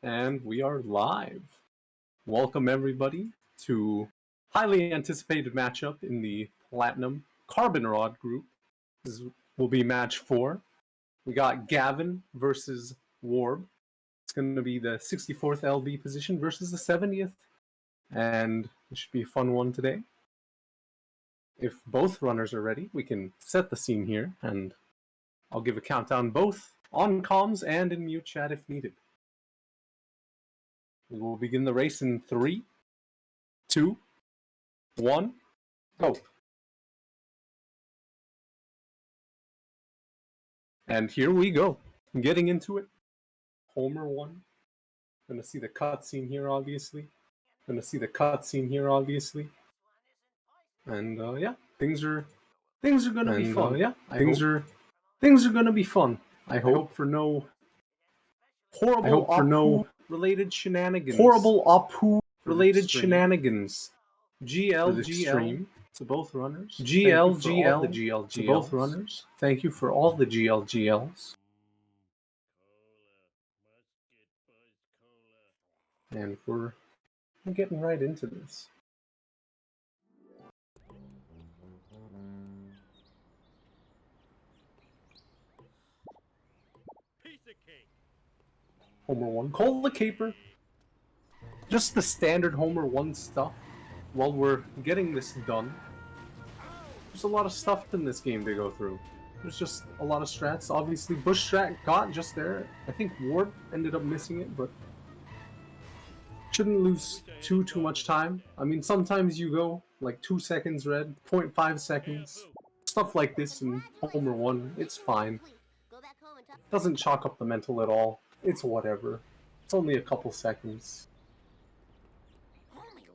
And we are live. Welcome everybody to highly anticipated matchup in the Platinum Carbon Rod group. This will be match 4. We got Gavin versus Warb. It's going to be the 64th LB position versus the 70th. And it should be a fun one today. If both runners are ready, we can set the scene here, and I'll give a countdown both on comms and in mute chat if needed. We will begin the race in 3, 2, 1, go. And here we go. Getting into it. Homer 1. Gonna see the cutscene here, obviously. And yeah, things are gonna be fun. Things are gonna be fun. I hope for no horrible related shenanigans. GL to both runners. GL to both runners. Thank you for all the GLs. And we're getting right into this. Homer 1. Call the caper. Just the standard Homer 1 stuff. While we're getting this done, there's a lot of stuff in this game to go through. There's just a lot of strats. Obviously, Bush strat got just there. I think Ward ended up missing it, but shouldn't lose too much time. I mean, sometimes you go like 2 seconds red, 0.5 seconds, stuff like this in Homer 1. It's fine. Doesn't chalk up the mental at all. It's whatever. It's only a couple seconds.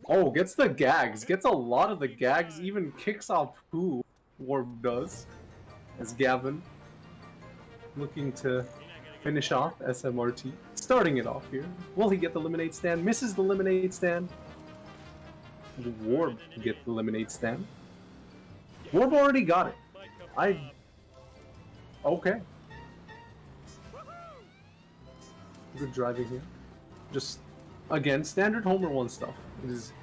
Oh, gets the gags. Gets a lot of the gags. Even kicks off who Warb does. As Gavin looking to finish off SMRT. Starting it off here. Will he get the lemonade stand? Misses the lemonade stand. Will Warb get the lemonade stand? Warb already got it. Okay. Good driving here. Just, again, standard Homer 1 stuff. It is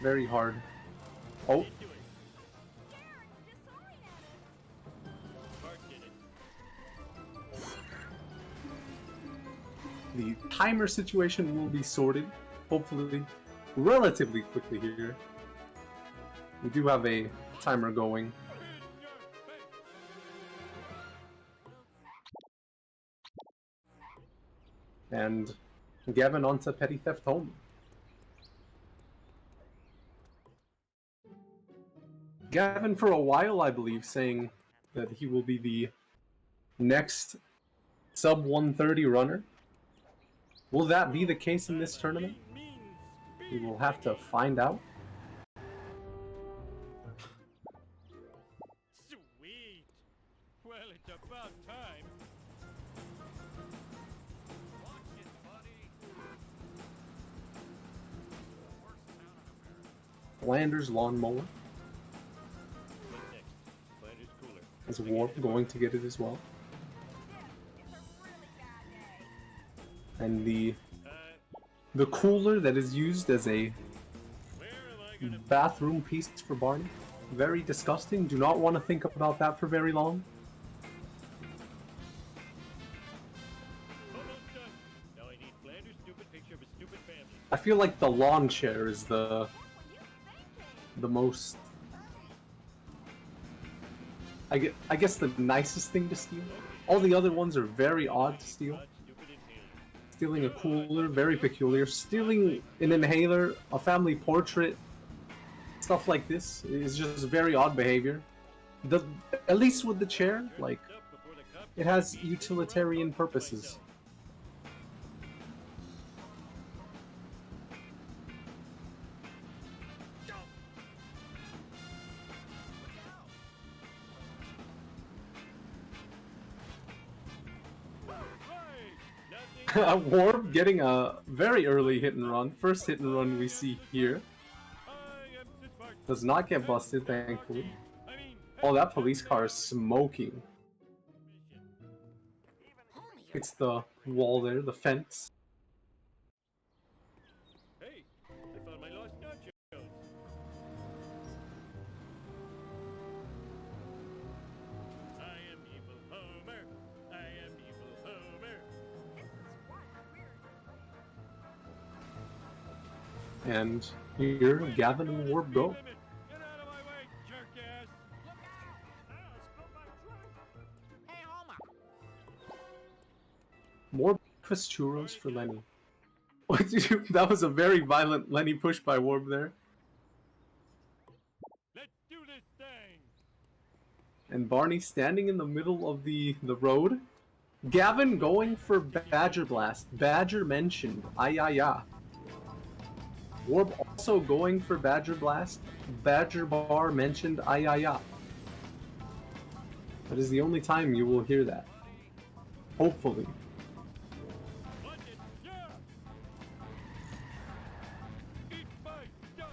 very hard. Oh. The timer situation will be sorted, hopefully, relatively quickly here. We do have a timer going. And Gavin onto Petty Theft Home. Gavin, for a while, I believe, saying that he will be the next sub 130 runner. Will that be the case in this tournament? We will have to find out. Sweet. Well, it's about time. Landers lawnmower. Is Warp going to get it as well? And the cooler that is used as a bathroom piece for Barney. Very disgusting. Do not want to think about that for very long. I feel like the lawn chair is the most, I guess the nicest thing to steal. All the other ones are very odd to steal. Stealing a cooler, very peculiar. Stealing an inhaler, a family portrait, stuff like this is just very odd behavior. At least with the chair, like, it has utilitarian purposes. Warb getting a very early hit and run. First hit and run we see here. Does not get busted, thankfully. Oh, that police car is smoking. Hits the wall there, the fence. And here, Gavin and Warb go. Get out of my way, jerk-ass! Hey, Homer. More breakfast churros for Lenny. What did you? That was a very violent Lenny push by Warb there. Let's do this thing! And Barney standing in the middle of the road. Gavin going for Badger Blast. Badger mentioned. Ayaya. Warb also going for Badger Blast. Badger Bar mentioned Ayaya. That is the only time you will hear that. Hopefully. Watch it, yeah! Eat my dust!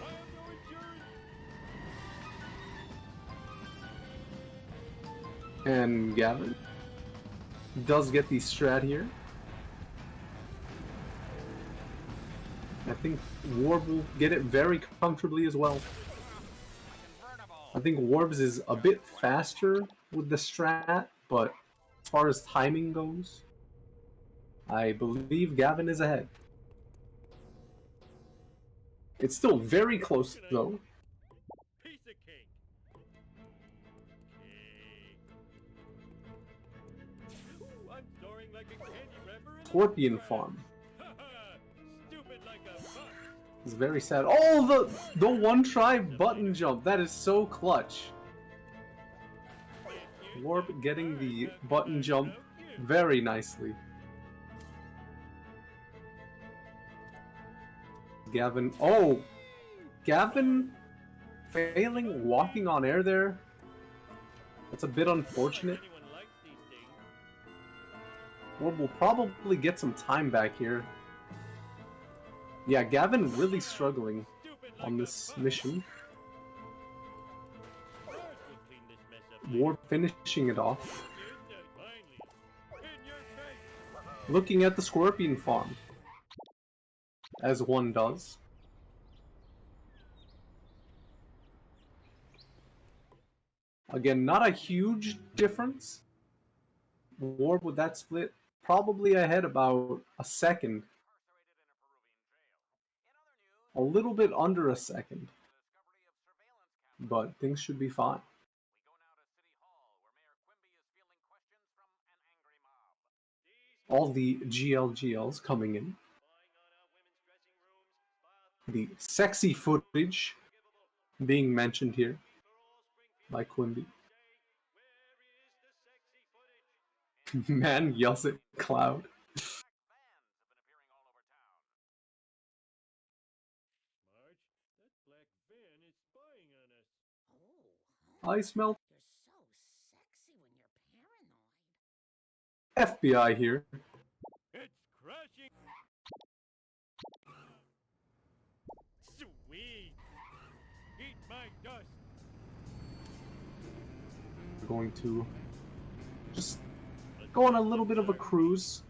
I have no insurance! And Gavin does get the strat here. I think Warb will get it very comfortably as well. I think Warb's is a bit faster with the strat, but as far as timing goes, I believe Gavin is ahead. It's still very close though. Piece of cake! Ooh, I'm soaring like a candy wrapper in the Scorpion sky. Farm. Stupid like a buck! It's very sad. Oh, the one try button jump. That is so clutch. Warp getting the button jump very nicely. Gavin. Oh! Gavin failing walking on air there. That's a bit unfortunate. Anyone likes these things. Warp will probably get some time back here. Yeah, Gavin really struggling Stupid on like this a buck. mission. Ours will clean this mess up later. Warp finishing it off. Finally. In your face. Looking at the Scorpion Farm. As one does. Again, not a huge difference. Warp with that split, probably ahead about a second. A little bit under a second. But things should be fine. All the GLGLs coming in. The sexy footage being mentioned here by Quimby. Man yells at Cloud. Marge, that black van is spying on us. Oh, I smell you're so sexy when you're paranoid. FBI here. It's crashing. Sweet. Eat my dust. We're going to just go on a little bit of a cruise.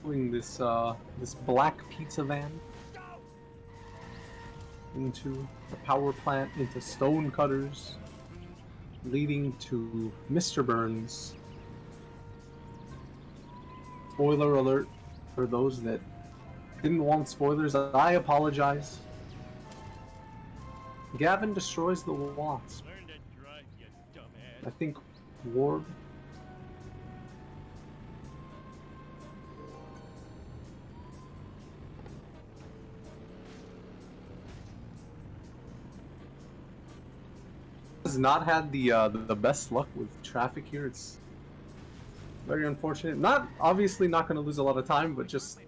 Doing this this black pizza van into the power plant, into stone cutters, leading to Mr. Burns. Spoiler alert for those that didn't want spoilers. I apologize. Gavin destroys the wasp. Learn to drive, you dumbass. I think Warb has not had the best luck with traffic here. It's very unfortunate. Not obviously not going to lose a lot of time, but just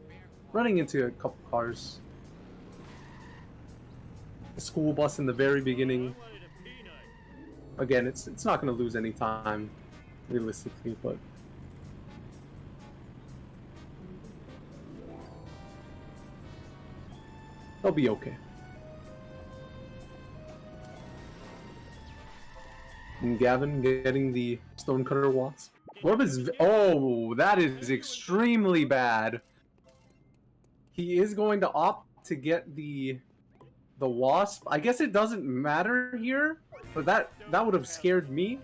running into a couple cars. The school bus in the very beginning. I wanted a peanut. Again, it's not going to lose any time, realistically, but they'll be okay. And Gavin getting the stonecutter wasp. Warb is oh, that is extremely bad. He is going to opt to get the The wasp? I guess it doesn't matter here, but that would have scared me.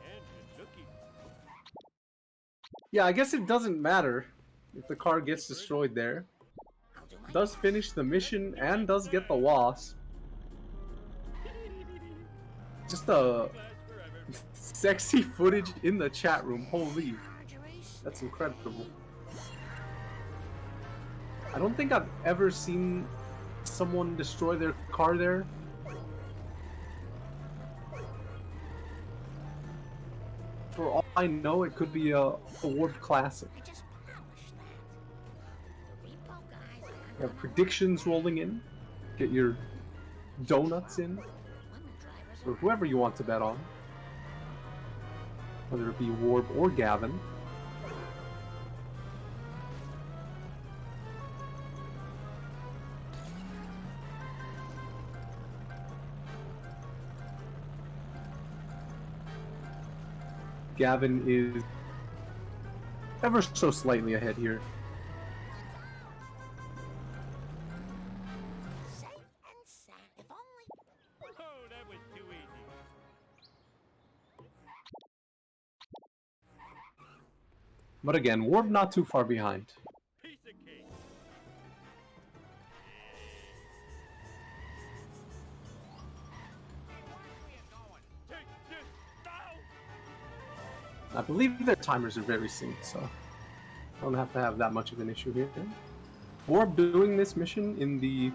Yeah, I guess it doesn't matter if the car gets destroyed there. I'll do my Does finish the mission and does get the wasp. Just sexy footage in the chat room. Holy, that's incredible. I don't think I've ever seen someone destroy their car there. For all I know, it could be a Warp Classic. I just polished that. The repo guys are You have predictions rolling in. Get your donuts in. when the drivers Or whoever you want to bet on. Whether it be Warb or Gavin. Gavin is ever so slightly ahead here. safe and sound. If only Oh, that was too easy. But again, Warb not too far behind. Piece of cake. Take this now. I believe their timers are very synced, so I don't have to have that much of an issue here. Warb doing this mission in the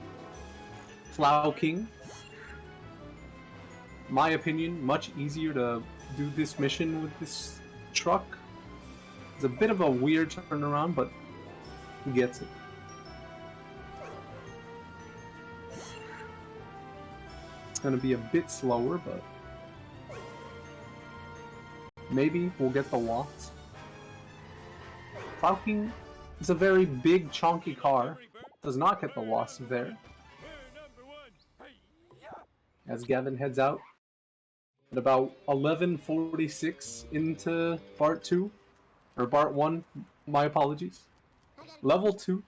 Plow King. My opinion, much easier to do this mission with this truck. It's a bit of a weird turnaround, but he gets it. It's gonna be a bit slower, but maybe we'll get the wasp. Plow King is a very big, chunky car. Does not get the wasp there. Number one. Hey, As Gavin heads out at about 11:46 into Part 2. Or Part 1, my apologies. I got Level 2.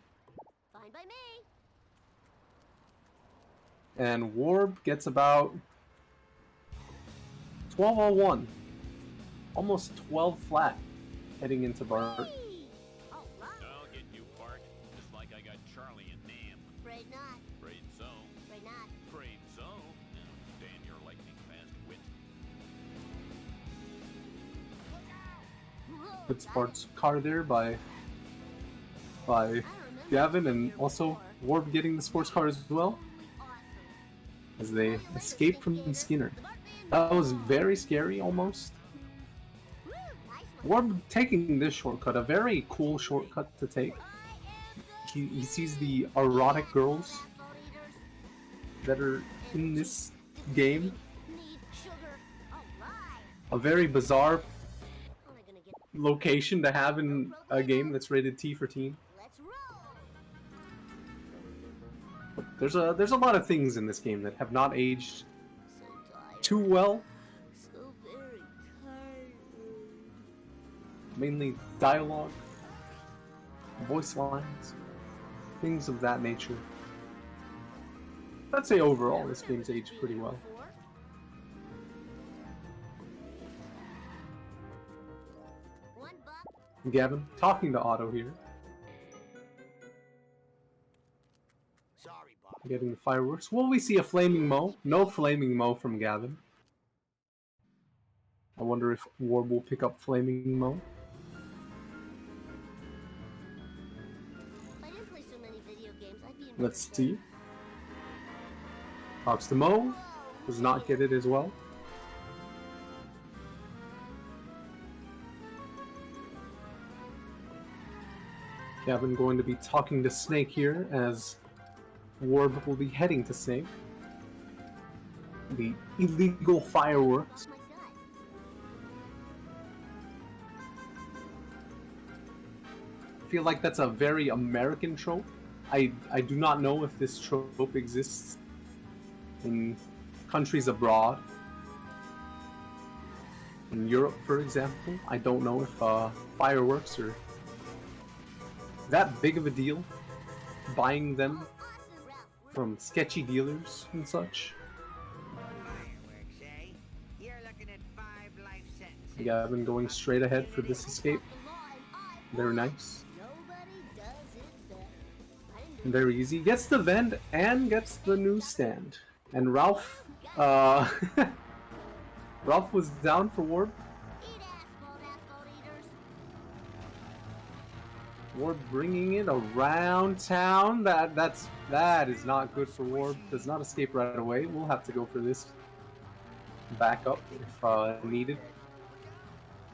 fine by me. And Warb gets about 12:01. Almost 12 flat heading into Bart. Hey! All right. I'll get you, Bart. Just like I got Charlie and Nam. Afraid not. Afraid so. Afraid not. Afraid so. Now, stand your lightning fast wit. Whoa, Puts got Bart's it. car there by I remember Gavin, and here also before. Warb getting the sports car as well Awesome. as they escape from Skinner. The Bart being That was very scary almost. Woo, nice one. Warb taking this shortcut, a very cool shortcut to take. I am He sees the erotic girls asshole eaters. that are in this game. Need sugar. All right. A very bizarre Only gonna get. location to have in a game that's rated T for teen. Let's roll. But there's a lot of things in this game that have not aged So tired. too well. So very tired. Mainly dialogue, voice lines, things of that nature. I'd say overall this game's aged pretty well. $1. Gavin, talking to Otto here, Sorry, Bob. getting the fireworks. Will we see a flaming Mo? No flaming Mo from Gavin. I wonder if Warb will pick up flaming Mo. If I didn't play so many video games, I'd be in Let's better see. shape. Talks to Mo. Whoa, Does not get it as well. Gavin going to be talking to Snake here as Warb will be heading to Snake. The illegal fireworks. my gut. I feel like that's a very American trope. I do not know if this trope exists in countries abroad. In Europe, for example, I don't know if fireworks are that big of a deal. Buying them Awesome. from sketchy dealers and such. Fireworks, eh? You're looking at 5 life sentences. Gavin going straight ahead for this escape. Very nice. Nobody does it better. I didn't do Very easy. Gets the vent and gets the newsstand. And Ralph, Ralph was down for Warb. Eat asphalt eaters. Warb bringing it around town. That is not good for Warb. Does not escape right away. We'll have to go for this backup if needed.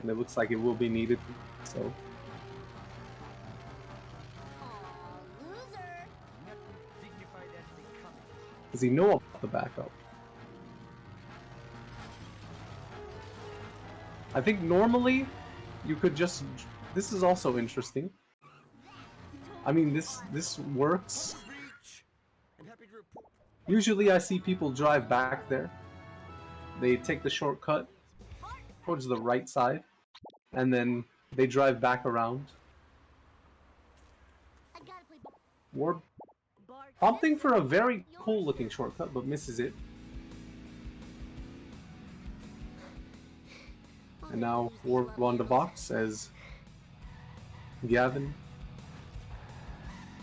And it looks like it will be needed. So Aw, loser. does he know about the backup? I think normally you could just. This is also interesting. I mean, this works. Usually I see people drive back there. They take the shortcut towards the right side, and then they drive back around. I gotta play Warb Bart. opting for a very cool looking shortcut, but misses it. And now Warb on the box as Gavin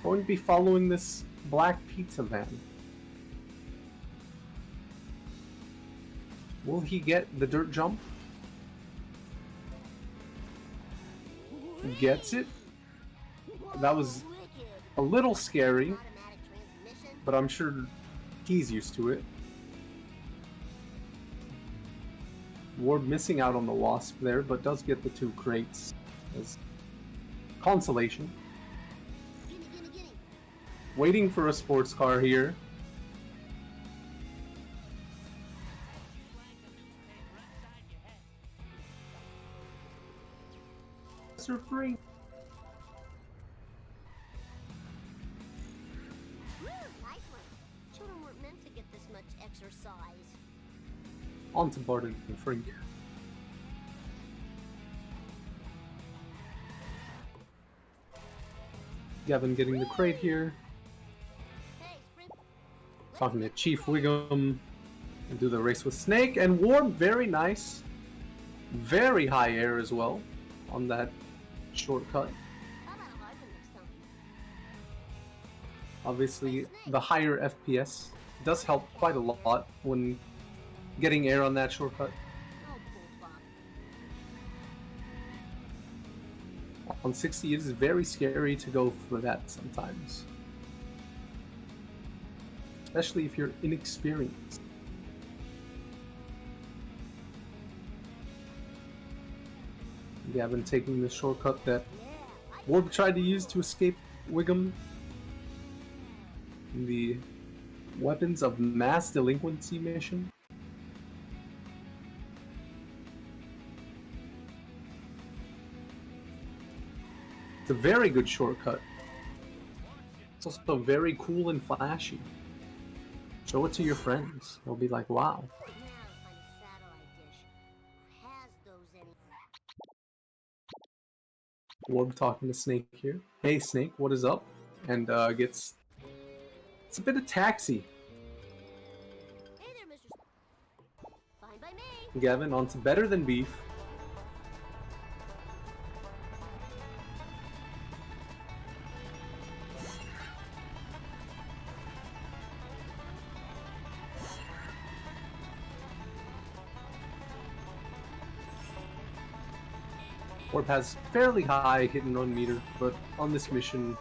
going to be following this black pizza van. Will he get the dirt jump? He gets it. That was a little scary, Automatic transmission. but I'm sure he's used to it. Ward missing out on the wasp there, but does get the 2 crates as consolation. Gimme, gimme, gimme. Waiting for a sports car here. Are free. Woo, nice one. Children weren't meant to get this much exercise. On to Barton and Frink. Gavin getting the crate here. Hey, sprint. Talking to Chief Wiggum. And do the race with Snake. And Warm, very nice. Very high air as well on that shortcut. How about a hard one next time? Obviously, the higher FPS does help quite a lot when getting air on that shortcut. Oh, bull bop. On 60, it is very scary to go for that sometimes. Especially if you're inexperienced. Gavin taking the shortcut that Warb tried to use to escape Wiggum. In the Weapons of Mass Delinquency mission. It's a very good shortcut. It's also very cool and flashy. Show it to your friends. They'll be like, wow. Now to find a satellite dish. Has those any? Warb talking to Snake here. Hey Snake, what is up? And gets... It's a bit of taxi. Hey there, Mr. Fine by me. Gavin on to Better Than Beef. Warp has fairly high hit and run meter, but on this mission,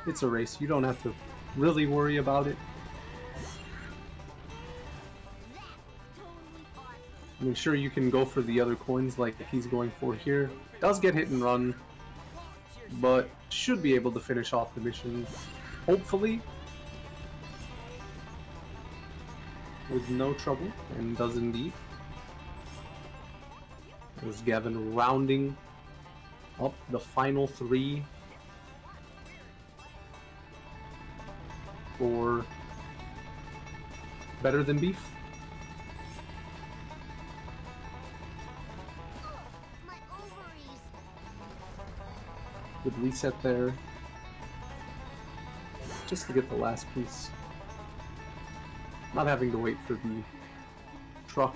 it's a race. You don't have to really worry about it. I mean, sure, you can go for the other coins like he's going for here. Does get hit and run, but should be able to finish off the mission, hopefully, with no trouble, and does indeed. As Gavin rounding up the final 3 for Better Than Beef. My ovaries. Good reset there. Just to get the last piece. Not having to wait for the truck.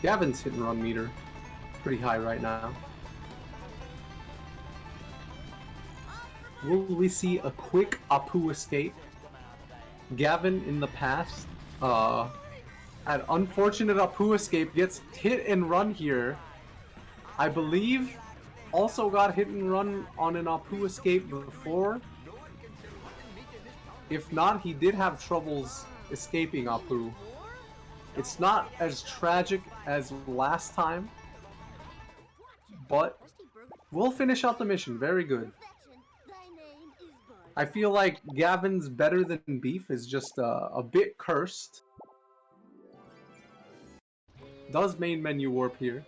Gavin's hit and run meter pretty high right now. Will we see a quick Apu escape? Gavin in the past, an unfortunate Apu escape, gets hit and run here. I believe also got hit and run on an Apu escape before. If not, he did have troubles escaping Apu. It's not as tragic as last time, but we'll finish out the mission. Very good. I feel like Gavin's better than Beef is just a bit cursed. Does main menu warp here?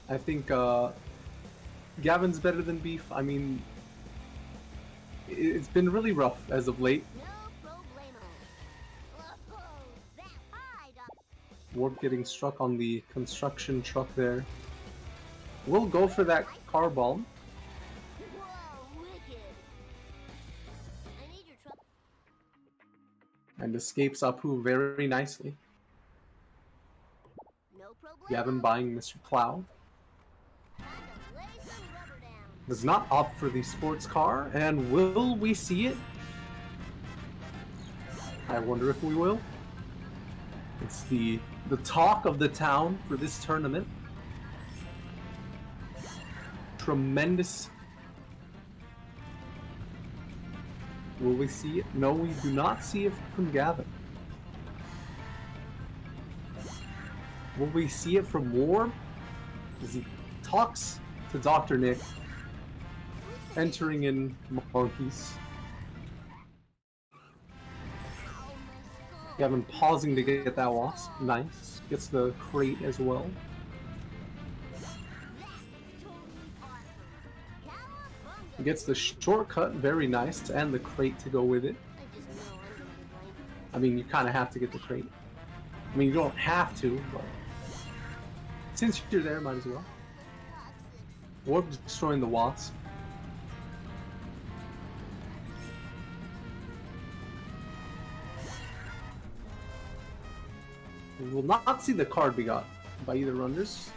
I think Gavin's better than Beef. I mean, it's been really rough as of late. Warp getting struck on the construction truck there. We'll go for that car bomb. And escapes Apu very nicely. Gavin buying Mr. Plow. Does not opt for the sports car, and will we see it? I wonder if we will. It's the talk of the town for this tournament. Tremendous. Will we see it? No, we do not see it from Gavin. Will we see it from Warb? As he talks to Dr. Nick, entering in monkeys. Gavin pausing to get that wasp. Nice. Gets the crate as well. Gets the shortcut, very nice, and the crate to go with it. I mean, you kind of have to get the crate. I mean, you don't have to, but since you're there, might as well. Warp destroying the wasp. We will not see the card we got by either runners.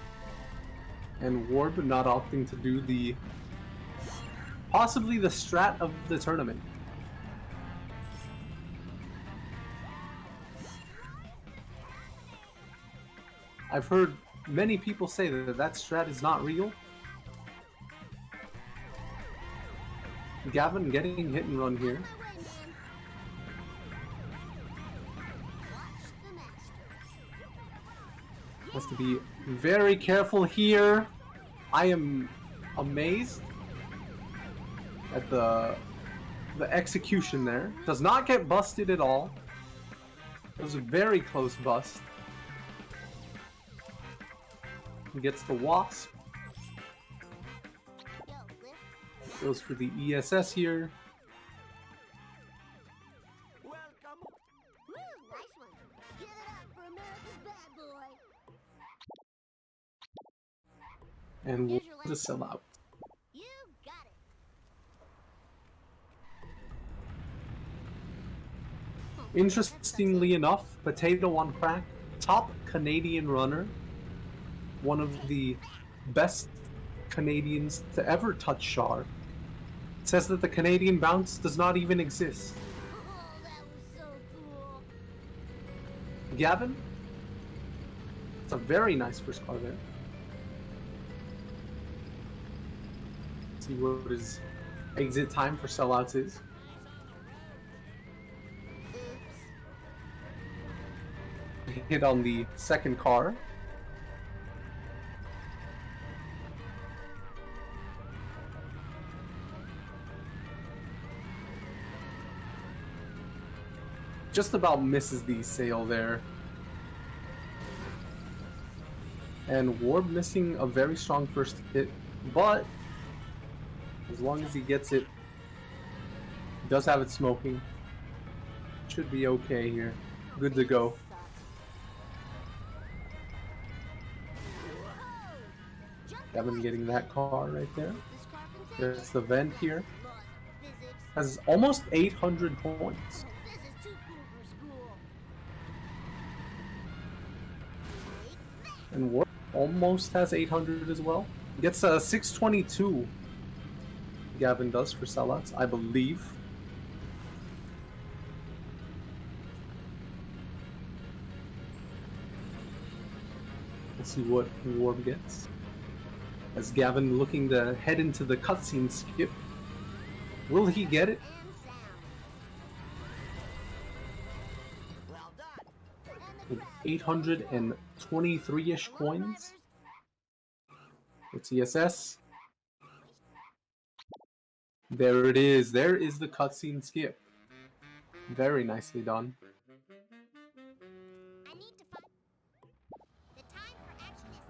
And Warp not opting to do the possibly the strat of the tournament. I've heard many people say that that strat is not real. Gavin getting hit and run here. Has to be very careful here. I am amazed at the execution there. Does not get busted at all. It was a very close bust. He gets the wasp. Goes for the ESS here. Welcome. Woo, nice one. Give it up for America's bad boy. And we'll just sell out. You got it. Interestingly enough, Potato on Crack, top Canadian runner, one of the best Canadians to ever touch Shard, says that the Canadian bounce does not even exist. Oh, that was so cool. Gavin, it's a very nice first car there. Let's see what his exit time for sellouts is. Hit on the second car. Just about misses the sail there. And Warb missing a very strong first hit, but as long as he gets it, he does have it smoking. Should be okay here. Good to go. Gavin getting that car right there. There's the vent here. has almost 800 coins. This is too cool for school. Take that. And Warp almost has 800 as well. Gets a 622. Gavin does for sellouts, I believe. We'll see what Warp gets. As Gavin looking to head into the cutscene skip. Will he get it? And sound. Well done. And the With 823-ish coins. It's ESS. There it is. There is the cutscene skip. Very nicely done. I need to find. The time for action is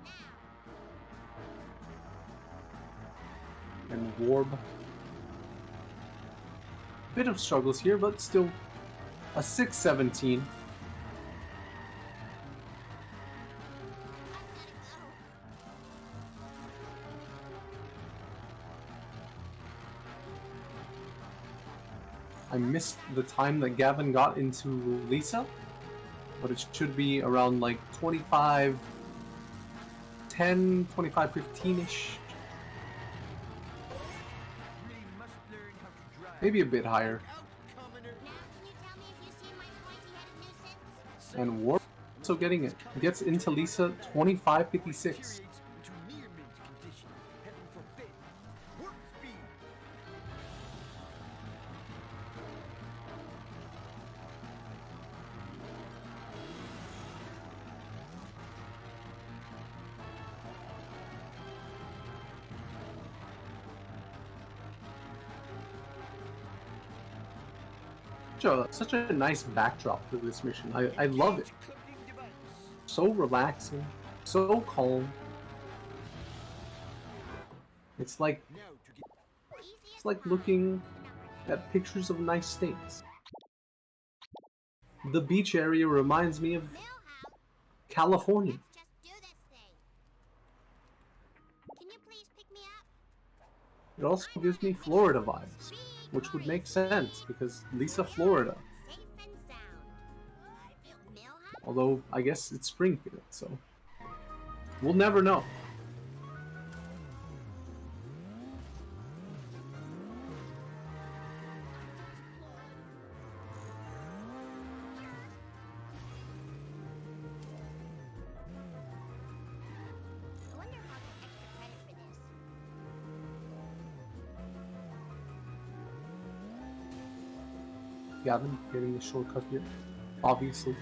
now. And Warb. Bit of struggles here, but still a 617. I missed the time that Gavin got into Lisa, but it should be around like 25, 10, 25, 15-ish. Maybe a bit higher. Now, can you tell me if you see my pointy-headed nuisance? And Warp also getting it. Gets into Lisa 2556. Such a nice backdrop for this mission. I love it. So relaxing, so calm. It's like looking at pictures of nice states. The beach area reminds me of Millhouse, California. let's just do this thing. Can you please pick me up? It also gives me Florida vibes, which would make sense because Lisa, Florida. Safe and sound. I feel Millhouse. Although I guess it's Springfield, so we'll never know. I wonder if I'll get extra credit for this. Gavin getting the shortcut here, obviously.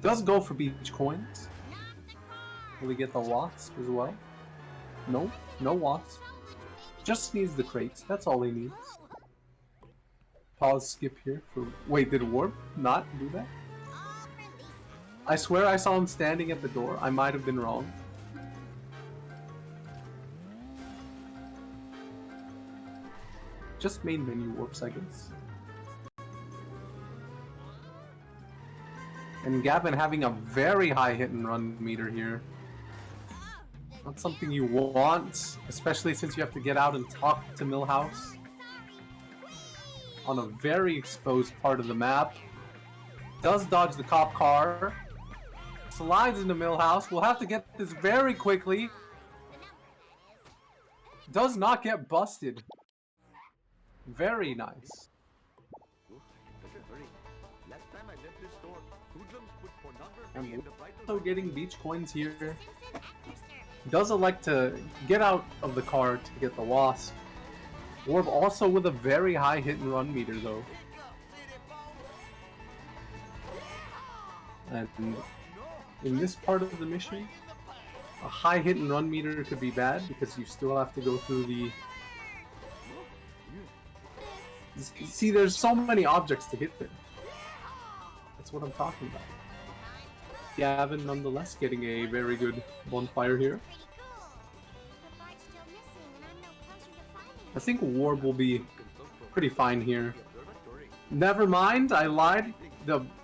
Does go for beach coins. Not the car. Will he get the wasp as well? No, no wasp. So much, baby. Just needs the crates, that's all he needs. Oh, Pause skip here for... Wait, did Warp not do that? all for Lisa. I swear I saw him standing at the door. I might have been wrong. Just main menu warps, I guess. And Gavin having a very high hit and run meter here. Not something you want, especially since you have to get out and talk to Millhouse on a very exposed part of the map. Does dodge the cop car. Slides into Millhouse. We'll have to get this very quickly. Does not get busted. Very nice. And also getting beach coins here. Does elect to get out of the car to get the wasp. Orb also with a very high hit and run meter though. And in this part of the mission, a high hit and run meter could be bad because you still have to go through the... See, there's so many objects to hit there. That's what I'm talking about. Gavin nonetheless getting a very good bonfire here. Pretty cool. The part's still missing, and I'm no closer to finding I think Warb will be pretty fine here. Never mind, I lied.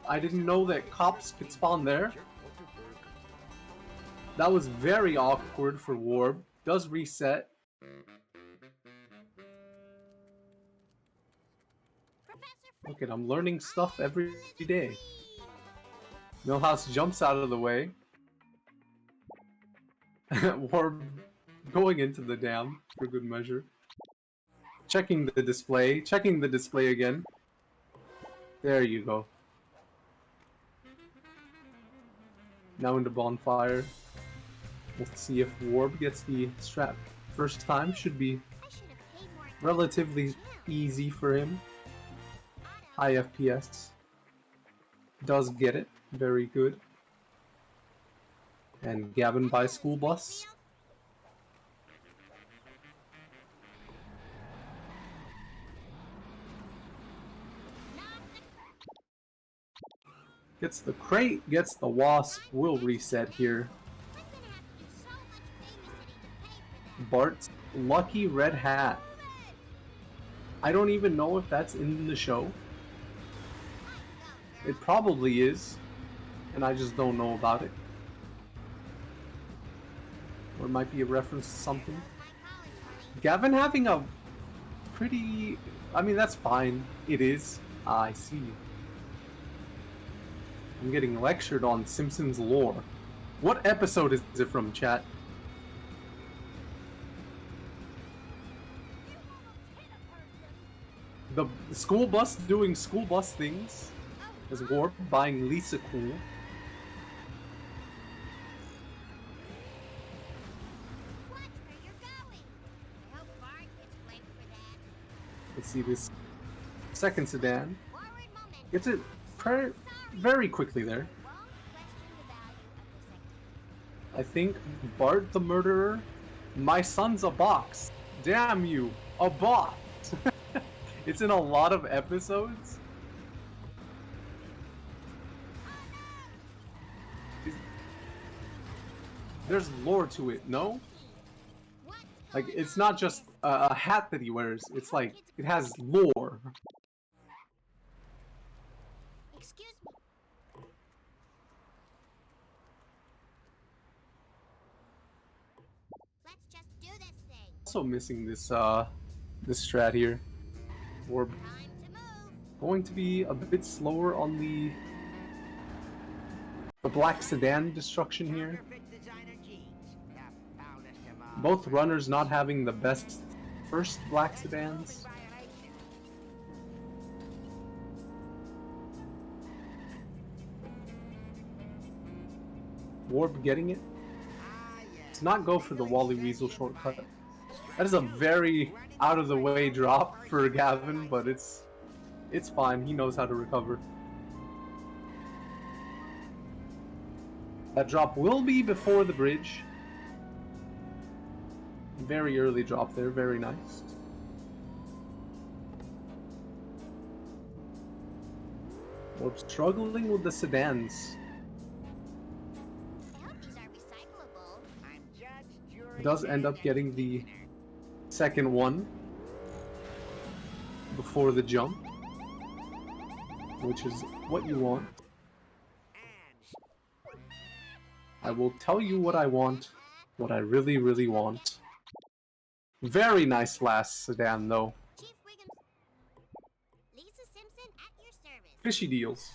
I didn't know that cops could spawn there. That was very awkward for Warb. Does reset. Look at, I'm learning stuff every day. Millhouse jumps out of the way. We're going into the dam for good measure. Checking the display again. There you go. Now into bonfire. We'll see if Warb gets the strap first time. Should be relatively easy for him. High FPS. Does get it. Very good. And Gavin buys school bus. Gets the crate, gets the wasp. We'll reset here. Bart's lucky red hat. I don't even know if that's in the show. It probably is, and I just don't know about it. Or it might be a reference to something. Gavin having a pretty... I mean, that's fine. It is. I see. I'm getting lectured on Simpsons lore. What episode is it from, chat? The school bus doing school bus things. Is Warp buying Lisa cool. Watch where you're going. I hope Bart gets blamed for that. Let's see this second sedan. Forward momentum. Gets it very quickly there. Won't question the value of the sector. I think Bart the murderer. My son's a box. Damn you, a box. It's in a lot of episodes. There's lore to it, no? Like, it's not just a hat that he wears. It's like, it has lore. Excuse me. Let's just do this thing. Also missing this, this strat here. We're Time to move. going to be a bit slower on the black sedan destruction here. Counterfeit designer jeans. The foulest of all. Both runners not having the best first black sedans. Violation. Warb getting it. Ah, yes. Does not go for the Wally Weasel shortcut. That is a very out of the way drop for Gavin, but it's fine. He knows how to recover. That drop will be before the bridge. Very early drop there, very nice. We're struggling with the sedans. I hope these are recyclable. I'm judge, jury, Does end up and getting the executioner. second one before the jump, which is what you want. And I will tell you what I want, what I really, really want. Very nice last sedan, though. Chief Wiggum. Lisa Simpson at your service. Fishy deals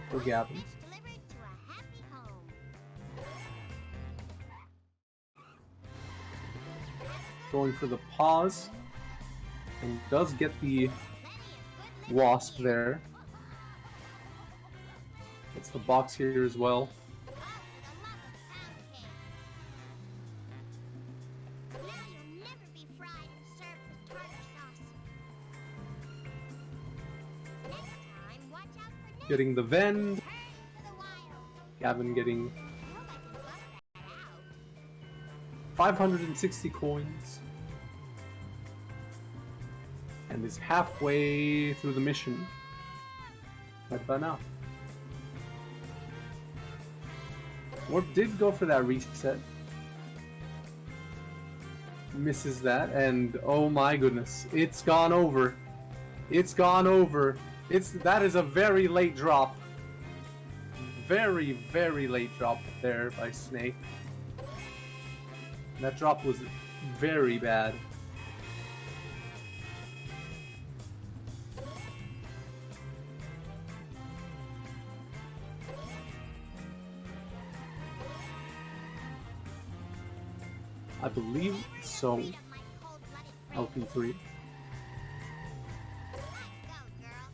for Gavin. Fish delivered to a happy home. Going for the pause, and does get the Plenty of good wasp there. Gets the box here as well. Oh, for the love of pound cake. Now you'll never be fried and served with tartar sauce. Next time, watch out for next. Getting the vend. Turn for the wild. Gavin getting I hope I can bust that out. 560 coins. And is halfway through the mission. Right by now. Warp did go for that reset. Misses that, and oh my goodness, it's gone over. It's gone over. That is a very late drop. Very, very late drop there by Snake. That drop was very bad. I believe so. Freedom, my cold-blooded friend. LP3. Let's go, girl.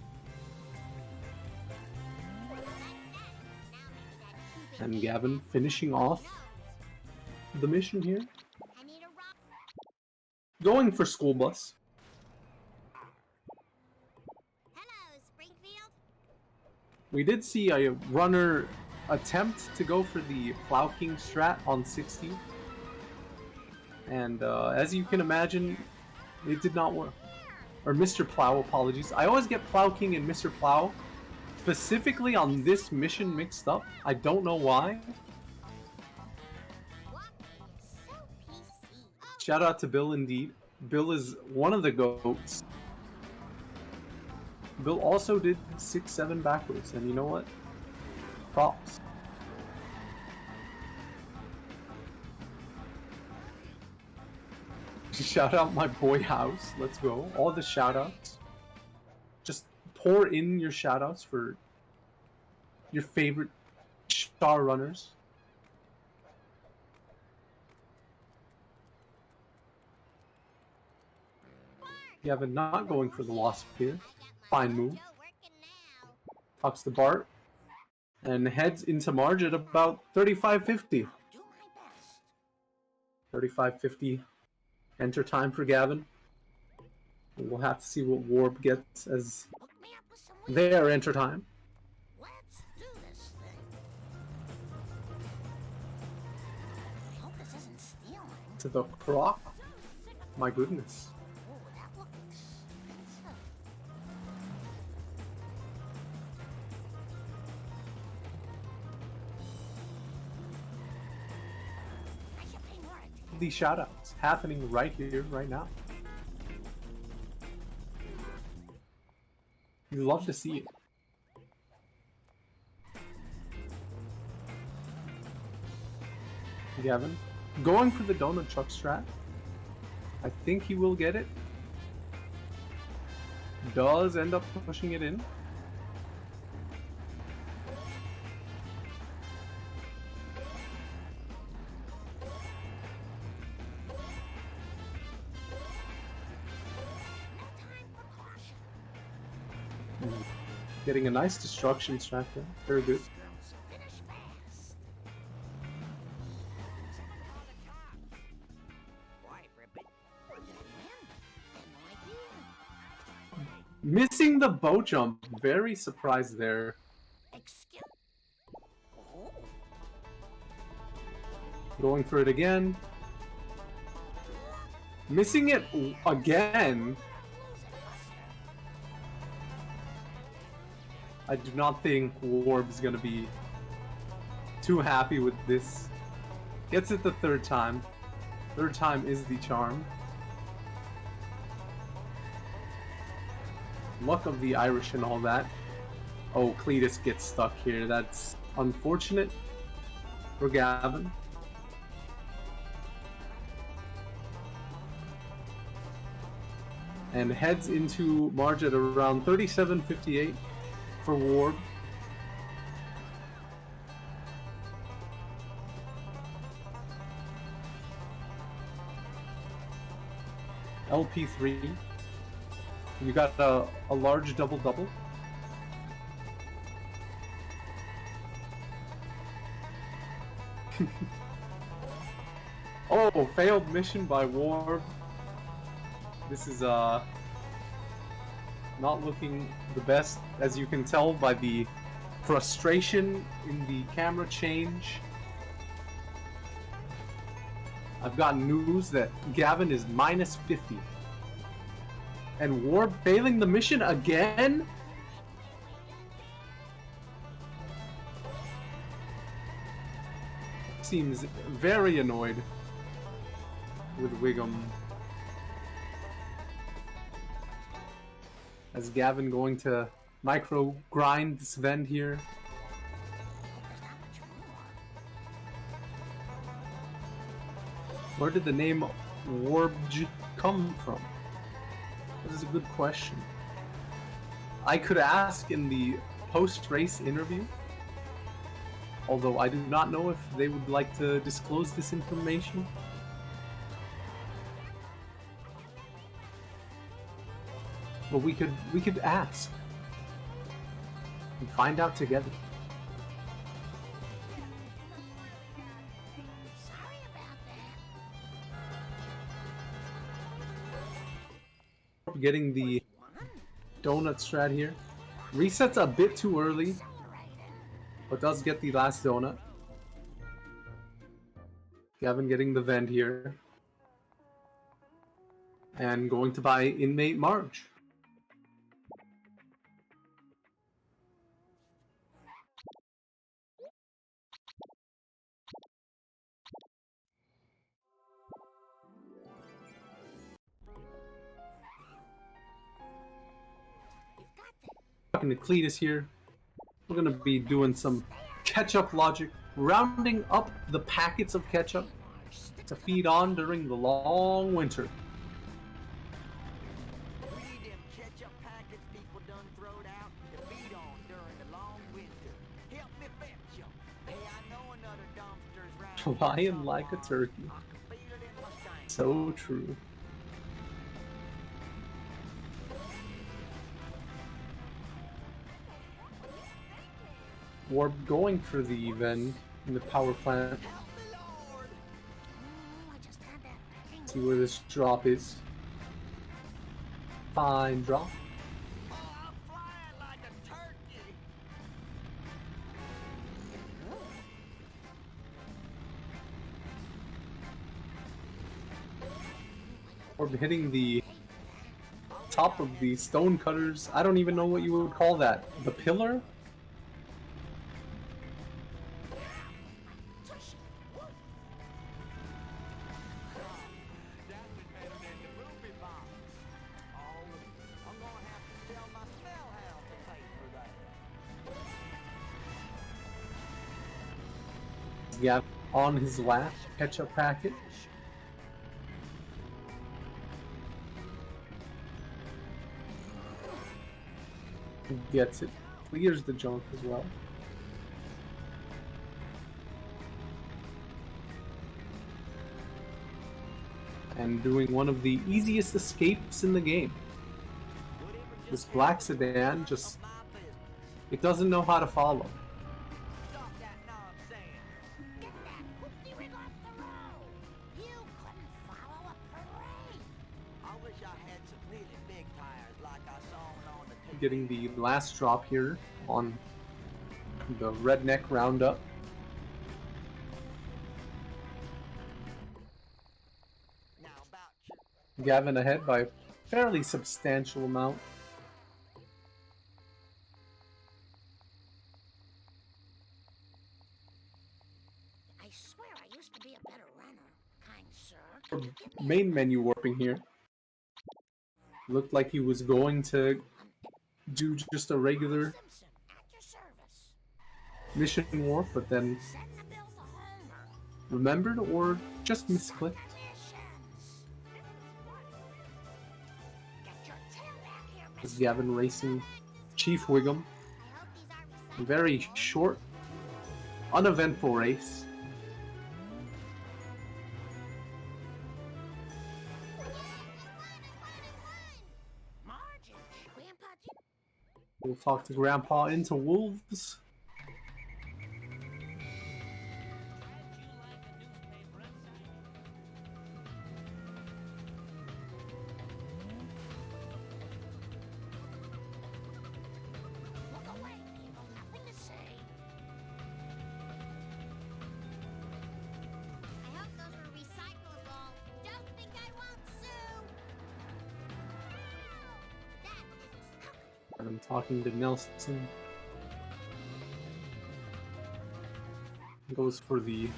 Like that. Now maybe that Cuban And meat Gavin bag finishing will off nose. the mission here. I need a rock. Going for school bus. Hello, Springfield. We did see a runner attempt to go for the Plow King strat on 60. And as you can imagine, it did not work. Or Mr. Plow, apologies. I always get Plow King and Mr. Plow specifically on this mission mixed up. I don't know why. Worbgge is so PC. Oh, Shout out to Bill indeed. Bill is one of the GOATs. Bill also did 6-7 backwards, and you know what? Props. Shout out my boy House. Let's go. All the shout outs. Just pour in your shout outs for your favorite star runners. Gavin not going for the wasp here. I got my Fine move. mojo working now. Talks to Bart. And heads into Marge at about 35.50. Do my best. 35.50 enter time for Gavin. And we'll have to see what Warb gets as Hook me up with some weed. their enter time. Let's do this thing. I hope this isn't stealing. To the croc. My goodness. Oh, that looks expensive. I should pay more attention. These shoutouts happening right here, right now. You love to see it. Gavin, going for the donut truck strat. I think he will get it. Does end up pushing it in. No time for caution. Getting a nice destruction strat there. Very good. So finish fast. Why, Ribbit? Did I win? Had no idea. Missing the boat jump. Very surprised there. Excuse. Oh, Going for it again. Missing it again. lose it, Buster. I do not think Warb's gonna be too happy with this. Gets it the third time. Third time is the charm. Luck of the Irish and all that. Oh, Cletus gets stuck here. That's unfortunate for Gavin. And heads into Marge at around 37.58 for Warb. LP3. You got a large double-double. Oh, failed mission by Warb. This is not looking the best, as you can tell by the frustration in the camera change. I've got news that Gavin is minus 50. And Warb failing the mission again? Seems very annoyed with Wiggum. As Gavin going to micro grind Sven here. There's not much more. Where did the name worbgge come from? This is a good question. I could ask in the post-race interview, although I do not know if they would like to disclose this information. But we could ask and find out together. Sorry about that. Getting the donut strat here. Resets a bit too early, but does get the last donut. Gavin getting the vent here. And going to buy inmate Marge. Talking to Cletus here. We're gonna be doing some ketchup logic, rounding up the packets of ketchup to feed on during the long winter. We need them ketchup packets people done throwed out to feed on during the long winter. Help me fetch 'em. Hey, I know another dumpster's round. Flying like a turkey. I can feel it in my stomach. So true. Warp going for the vent in the power plant. Help me, Lord. I just had that thing. See where this drop is. Fine drop. Oh, I'm flying like a turkey. Warp hitting the top of the stone cutters. I don't even know what you would call that. The pillar? That was better than the ruby box. Oh, I'm gonna have to sell my smell house to pay for that. Yeah, on his lap, ketchup packet. He gets it. Clears the junk as well. And doing one of the easiest escapes in the game. This black sedan just, My business. it doesn't know how to follow. Stop that nonsense. Get that whoop-de-wig off the road. You couldn't follow a parade. I wish I had some really big tires like I saw on the TV. Getting the last drop here on the redneck roundup. Now about you. Gavin ahead by a fairly substantial amount. I swear I used to be a better runner, kind sir. Or Could you give me main menu warping here. Looked like he was going to do just a regular Simpson at your service? mission warp, but then Send the bill to Homer. remembered or just misclicked. Missions. Get your tail back here, As Mr. Gavin racing Chief Wiggum. I hope these are A recyclable. very short, uneventful race. Margin. Grandpa, We'll talk to Grandpa into wolves. look away, people. Nothing to say. I hope those were recyclable. Don't think I won't sue. That is a And I'm talking to Nelson. Goes for the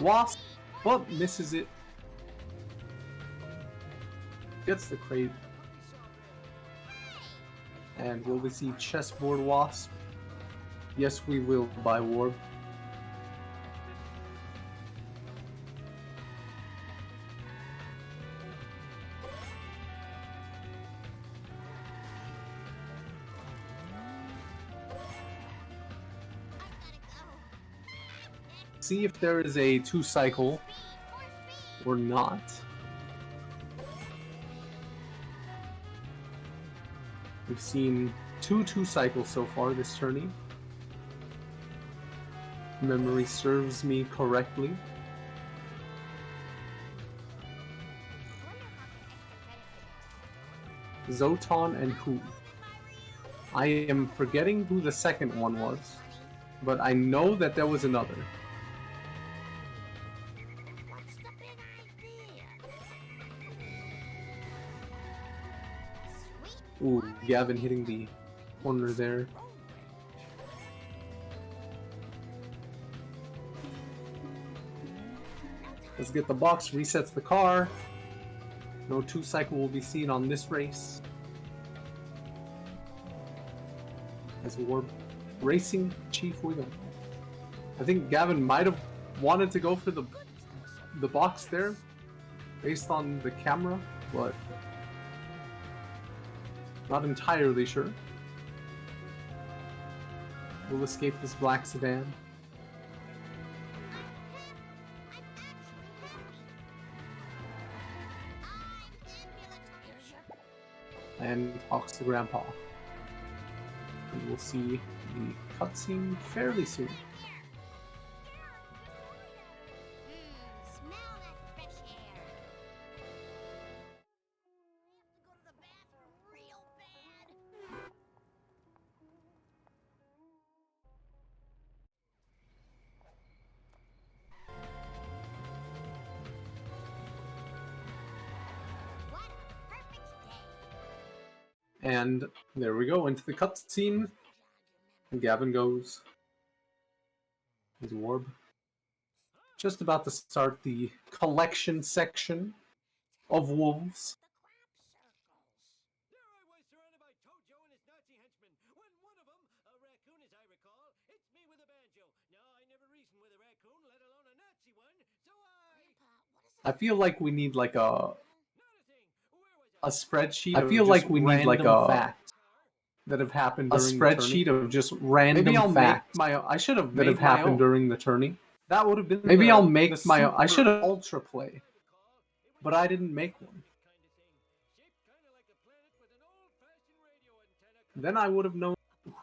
wasp, but misses it. Gets the crate. And will we see chessboard wasp? Yes, we will by Warp. See if there is a 2-cycle or not. We've seen two cycles so far this tourney. If memory serves me correctly. Zoton and who? I am forgetting who the second one was, but I know that there was another. What's the big idea? Sweet. Ooh, Gavin hitting the corner there. Let's get the box, resets the car. No 2-cycle will be seen on this race. As Warb Racing Chief Wiggum. I think Gavin might have wanted to go for the box there, based on the camera, but not entirely sure. We'll escape this black sedan. And talks to Grandpa. And we'll see the cutscene fairly soon. Smell that fresh air. I have to go to the bathroom real bad. What a perfect day. And there we go, into the cutscene. And Gavin goes. His Warb. Just about to start the collection section of wolves. There I was surrounded by Tojo and his Nazi henchmen, when one of them, a raccoon as I recall, hits me with a banjo. Now, I never reasoned with a raccoon, let alone a Nazi one, so I feel like we need like not a thing. Where was I? a spreadsheet. I feel like we need like a facts that have happened a during spreadsheet the of just random Maybe I'll facts make my. I should have that made have my happened own. during the tourney. That would have been. Maybe the, I'll make the my own. I super should have. ultra play, but I didn't make one. Then I would have known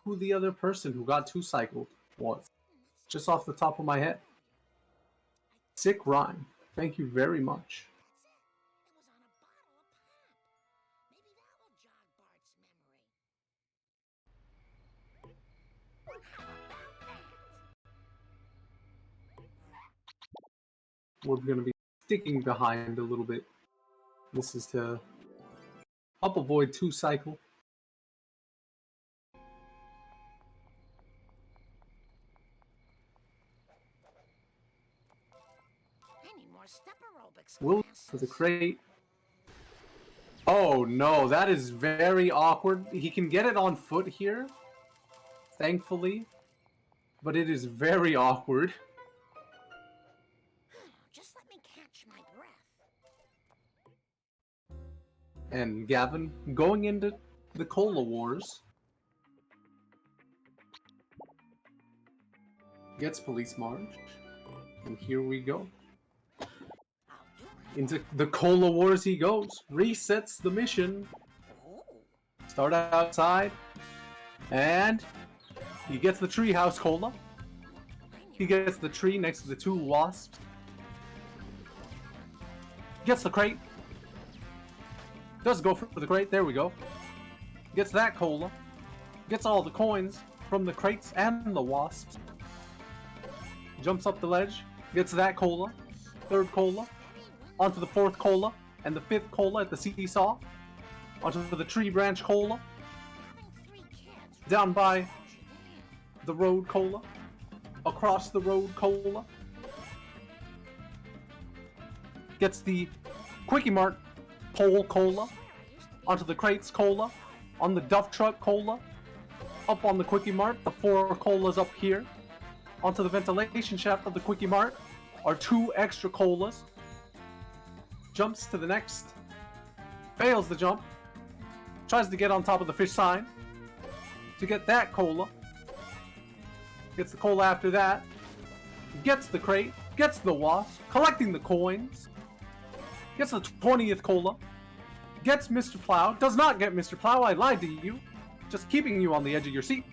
who the other person who got 2-cycled was, just off the top of my head. Sick rhyme. Thank you very much. We're going to be sticking behind a little bit. This is to help avoid 2-cycle. I need more step aerobics Will for the crate. Oh no, that is very awkward. He can get it on foot here, thankfully, but it is very awkward. Just let me catch my breath. And Gavin going into the Cola Wars gets Police March, and here we go. Into the Cola Wars he goes, resets the mission. Start outside, and he gets the treehouse cola. He gets the tree next to the 2 wasps. Gets the crate. Does go for the crate, there we go. Gets that cola. Gets all the coins from the crates and the wasps. Jumps up the ledge. Gets that cola. 3rd cola. Onto the 4th cola. And the 5th cola at the seesaw. Onto the tree branch cola. Down by the road cola. Across the road cola. Gets the Quickie Mart pole cola. Onto the crates cola. On the duff truck cola. Up on the Quickie Mart, the 4 colas up here. Onto the ventilation shaft of the Quickie Mart are 2 extra colas. Jumps to the next. Fails the jump. Tries to get on top of the fish sign to get that cola. Gets the cola after that. Gets the crate. Gets the wasp. Collecting the coins. Gets the 20th cola. Gets Mr. Plow. Does not get Mr. Plow. I lied to you. just keeping you on the edge of your seat.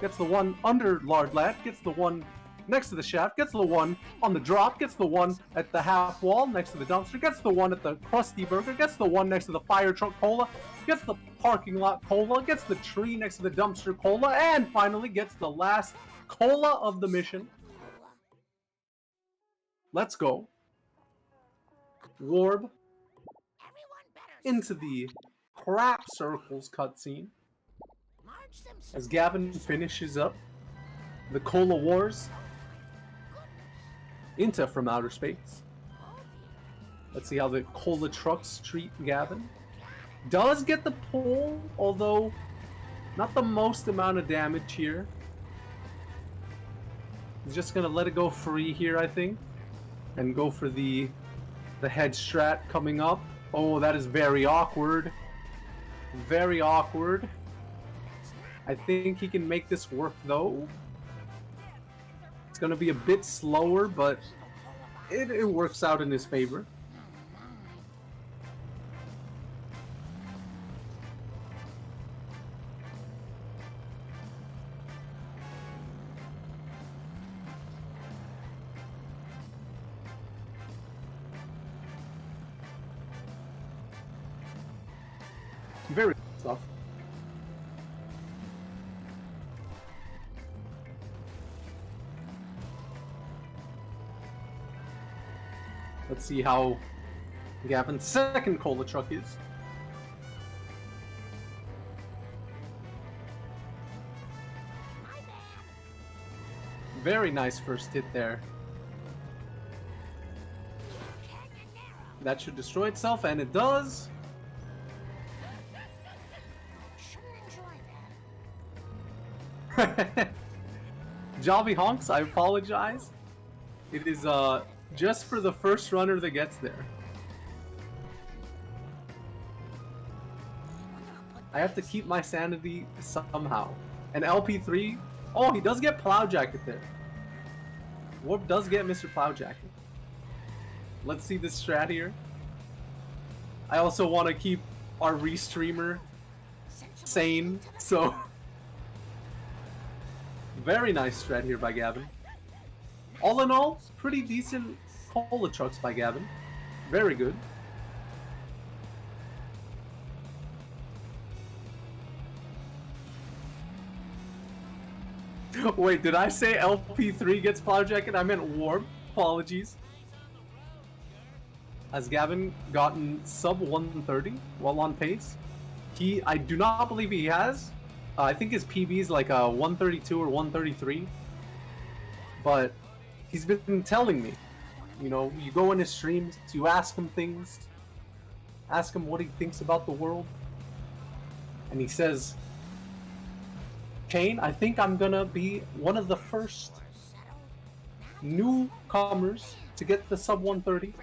Gets the one under Lard Lad, gets the one next to the shaft, gets the one on the drop, gets the one at the half wall next to the dumpster, gets the one at the Krusty Burger, gets the one next to the fire truck cola, gets the parking lot cola, gets the tree next to the dumpster cola, and finally gets the last cola of the mission. Let's go. Warb into the crap circles cutscene as Gavin finishes up the Cola Wars into From Outer Space. Let's see how the Cola trucks treat Gavin. Does get the pull, although not the most amount of damage here. He's just gonna let it go free here, I think, and go for the head strat coming up. Oh, that is very awkward. Very awkward. I think he can make this work though. It's gonna be a bit slower, but it works out in his favor. Very good stuff. Let's see how Gavin's second cola truck is. Very nice first hit there. That should destroy itself, and it does. Jolly Honks, I apologize. It is just for the first runner that gets there. I have to keep my sanity somehow. And LP3, oh, he does get Plow Jacket there. Warp does get Mr. Plow Jacket. Let's see this strat here. I also want to keep our restreamer sane, so very nice strat here by Gavin. All in all, pretty decent cola trucks by Gavin. Very good. Wait, did I say LP3 gets Plow Jacket? I meant Warp. Apologies. Has Gavin gotten sub 130 while on pace? I do not believe he has. I think his PB is like a 132 or 133. But he's been telling me, you know, you go in his streams, you ask him things, ask him what he thinks about the world, and he says, Kane, I think I'm gonna be one of the first newcomers to get the sub 130.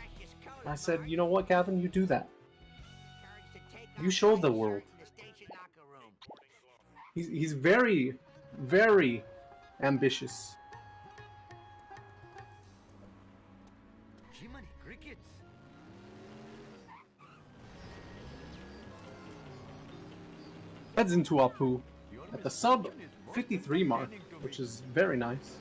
I said, you know what, Gavin, you do that. You show the world. He's very, very ambitious. Heads into Apu at the sub 53 mark, which is very nice.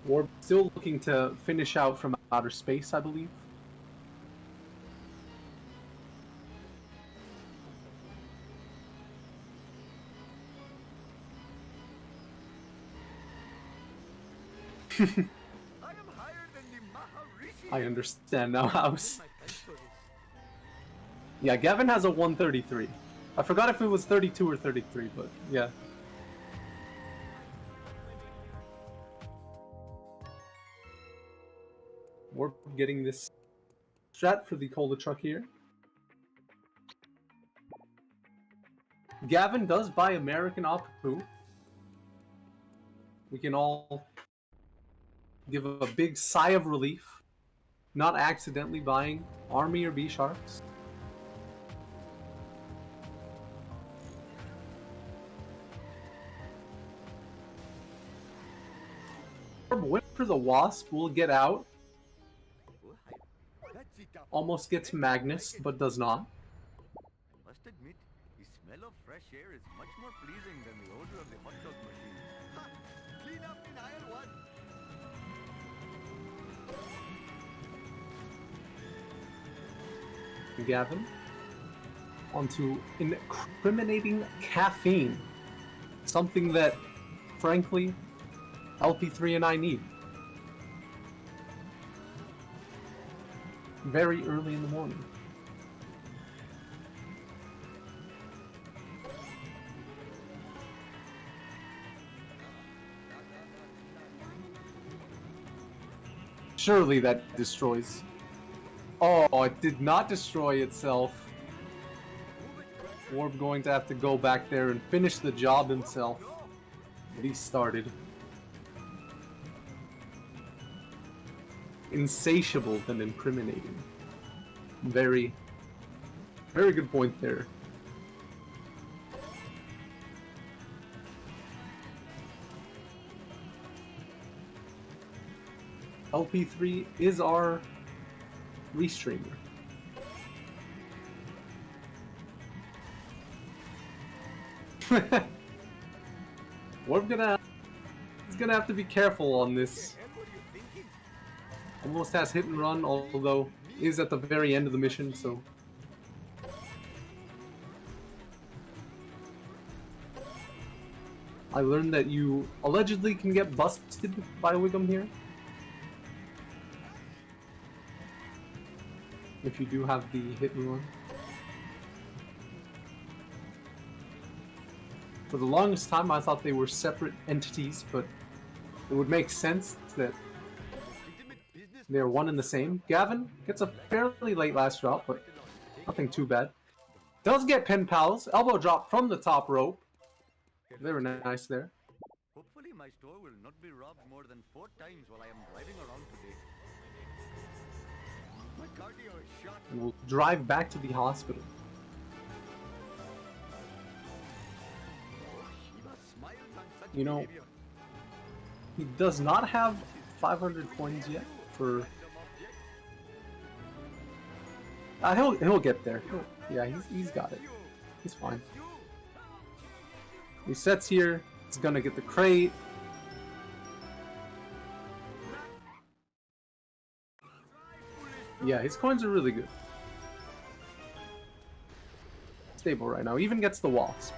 Warp still looking to finish out from outer space, I believe. I understand now, House. Yeah, Gavin has a 133. I forgot if it was 32 or 33, but yeah. We're getting this strat for the cola truck here. Gavin does buy American Apu. We can all give a big sigh of relief, not accidentally buying Army or B Sharps. Wait for the Wasp, will get out. almost gets Magnus, but does not. I must admit, the smell of fresh air is much more pleasing than the odor of the hot dog machine. Ha! Clean up in aisle one. Gavin. Onto incriminating caffeine. Something that, frankly, LP3 and I need. Very early in the morning. Surely that destroys. Oh, it did not destroy itself. Warb going to have to go back there and finish the job himself that he started. Insatiable than incriminating. Very, very good point there. LP3 is our restreamer. He's gonna have to be careful on this. Almost has hit and run, although is at the very end of the mission, so. I learned that you allegedly can get busted by Wiggum here. If you do have the hit and run. For the longest time I thought they were separate entities, but it would make sense that they're one and the same. Gavin gets a fairly late last drop, but nothing too bad. Does get pen pals, elbow drop from the top rope. Very nice there. Hopefully my store will not be robbed more than 4 times while I am driving around today. My cardio is shot. And we'll drive back to the hospital. You know, he does not have 500 coins yet for... he'll get there. Yeah, he's got it. He's fine. He sets here. He's gonna get the crate. Yeah, his coins are really good. Stable right now. Even gets the wasp.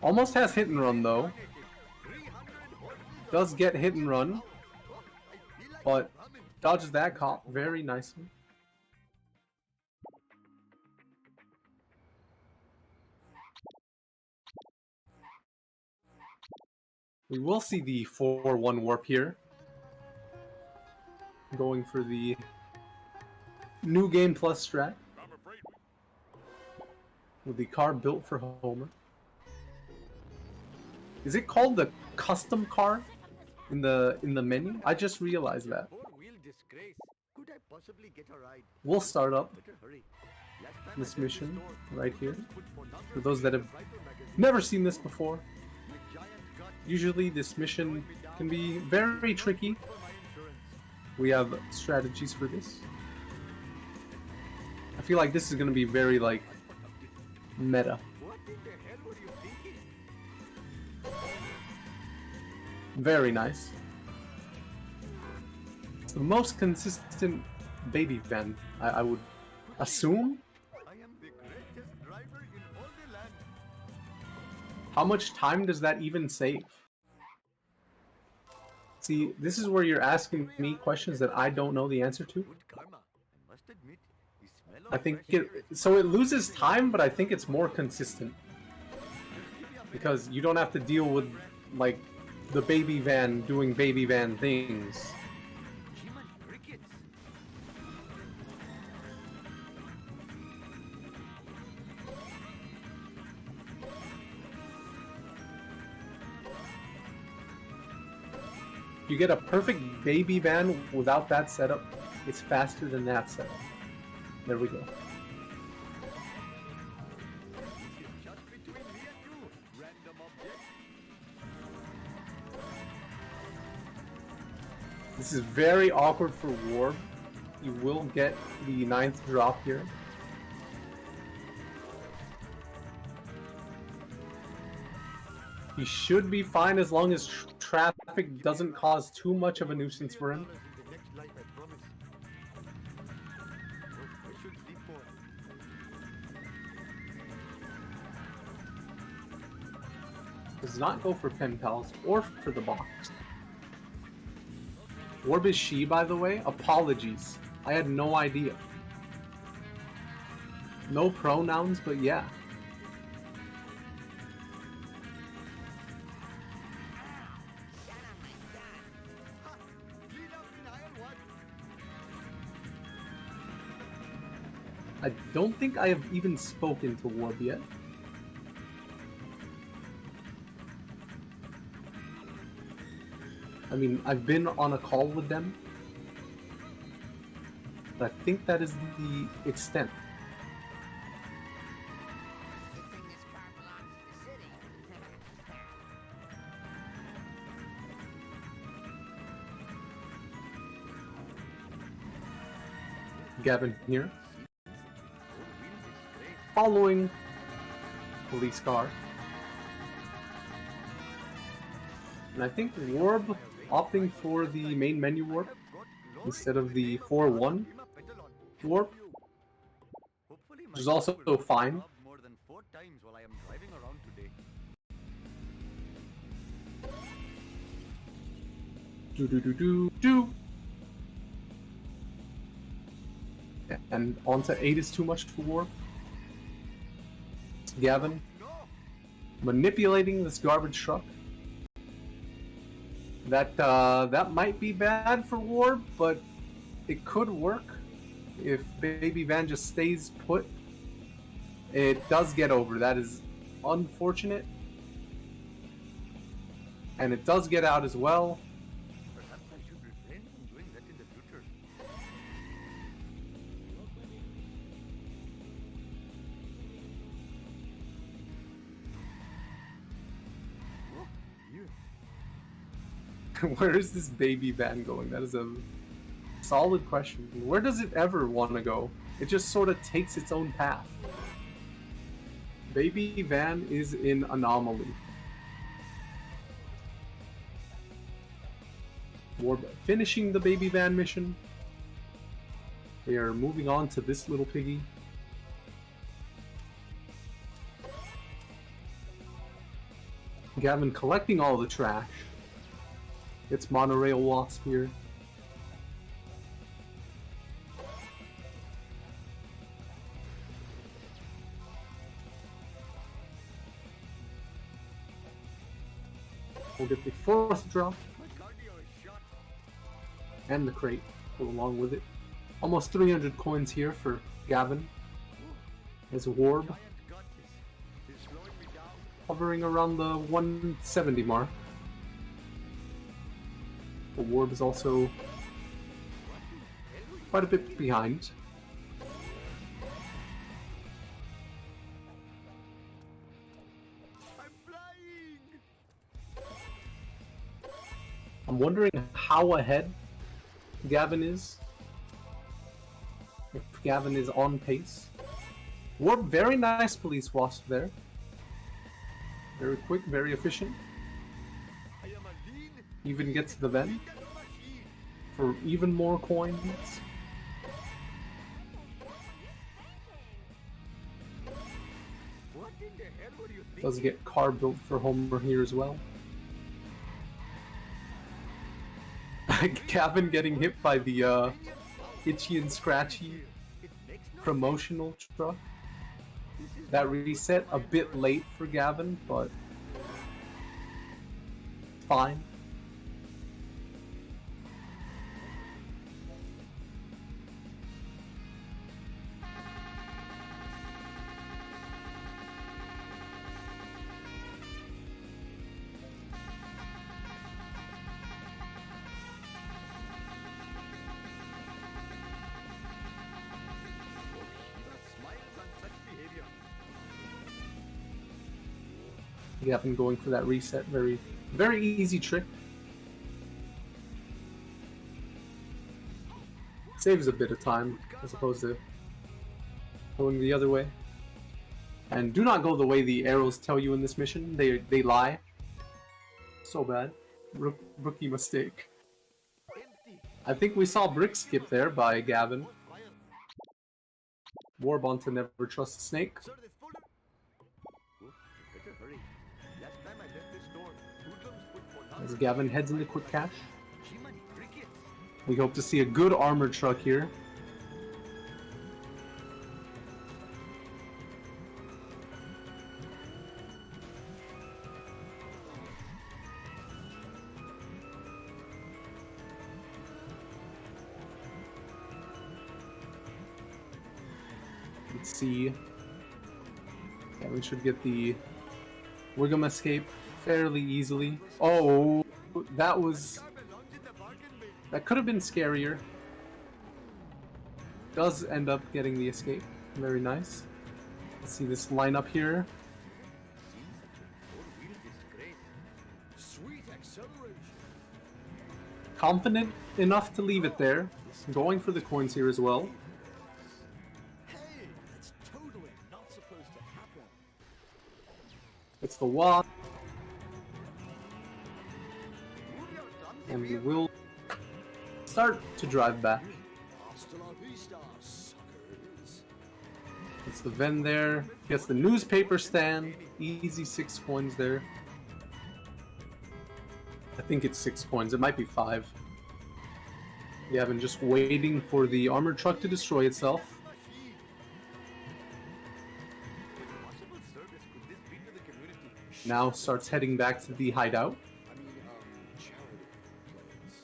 Almost has hit and run though. Does get hit and run, but dodges that cop very nicely. We will see the 4-1 warp here. Going for the new game plus strat. With the car built for Homer. Is it called the custom car in the menu? I just realized that. We'll start up this mission right here. For those that have never seen this before. Usually this mission can be very tricky. We have strategies for this. I feel like this is going to be very like meta. Very nice. It's the most consistent baby van, I would assume. How much time does that even save? See, this is where you're asking me questions that I don't know the answer to. I think so it loses time, but I think it's more consistent. Because you don't have to deal with, like, the baby van doing baby van things. You get a perfect baby van without that setup. It's faster than that setup. There we go. This is very awkward for Warb. You will get the 9th drop here. He should be fine as long as traffic doesn't cause too much of a nuisance for him. In the next life, I promise. Oh, I should sleep more. Does not go for pen pals or for the box. Warb is she, by the way. Apologies. I had no idea. No pronouns, but yeah. Clean up in aisle 1. I don't think I have even spoken to Warb yet. I mean, I've been on a call with them, but I think that is the extent. Good thing this car belongs to the city. Gavin here, Four wheels is great. following police car. And I think Warb opting for the main menu warp instead of the 4-1 warp, Hopefully my which is car also will not fine. rob more than 4 times while I am driving around today. Do. And onto 8 is too much for Warp. Gavin No! manipulating this garbage truck. That might be bad for Warp, but it could work if Baby Van just stays put. It does get over. That is unfortunate. And it does get out as well. Perhaps I should refrain from doing that in the future. Oh, yeah. Where is this Baby Van going? That is a solid question. Where does it ever want to go? It just sort of takes its own path. Baby Van is an anomaly. Warb finishing the Baby Van mission. They are moving on to this little piggy. Gavin collecting all the trash. It's monorail wasp here. We'll get the 4th drop My cardio is shot. and the crate go along with it. Almost 300 coins here for Gavin as Warb Giant got this. It's slowing me down. hovering around the 170 mark. The Warb is also quite a bit behind. I'm flying! I'm wondering how ahead Gavin is. If Gavin is on pace. Warp, very nice police wasp there. Very quick, very efficient. I am a lean, Even gets the vent vegan machine. for even more coins. What in the hell were you thinking? Does get car built for Homer here as well. Gavin getting hit by the itchy and scratchy It makes no promotional truck. That reset a bit late for Gavin, but fine. smiles on such behavior. Gavin going for that reset. Very, very easy trick. Saves a bit of time as opposed to going the other way. And do not go the way the arrows tell you in this mission. They lie. So bad. Rookie mistake. I think we saw brick skip there by Gavin. Warbon to never trust a snake. Sir, this folder. Oh, better hurry. Last time I left this store, hoodlums put for As Gavin heads into quick cash. Jiminy crickets. We hope to see a good armored truck here. Let's see. Yeah, we should get the Wiggum escape fairly easily. Oh, that could have been scarier. Does end up getting the escape. Very nice. Let's see this lineup here. Sweet acceleration. Confident enough to leave it there. Going for the coins here as well. Hey, that's totally not supposed to happen. It's the wall. And we will start to drive back. Hasta la vista, suckers. It's the Ven there. Gets the newspaper stand. Easy 6 coins there. I think it's 6 coins. It might be 5. Gavin just waiting for the armored truck to destroy itself. Possible service could this be to the community? Now starts heading back to the hideout. Charity place.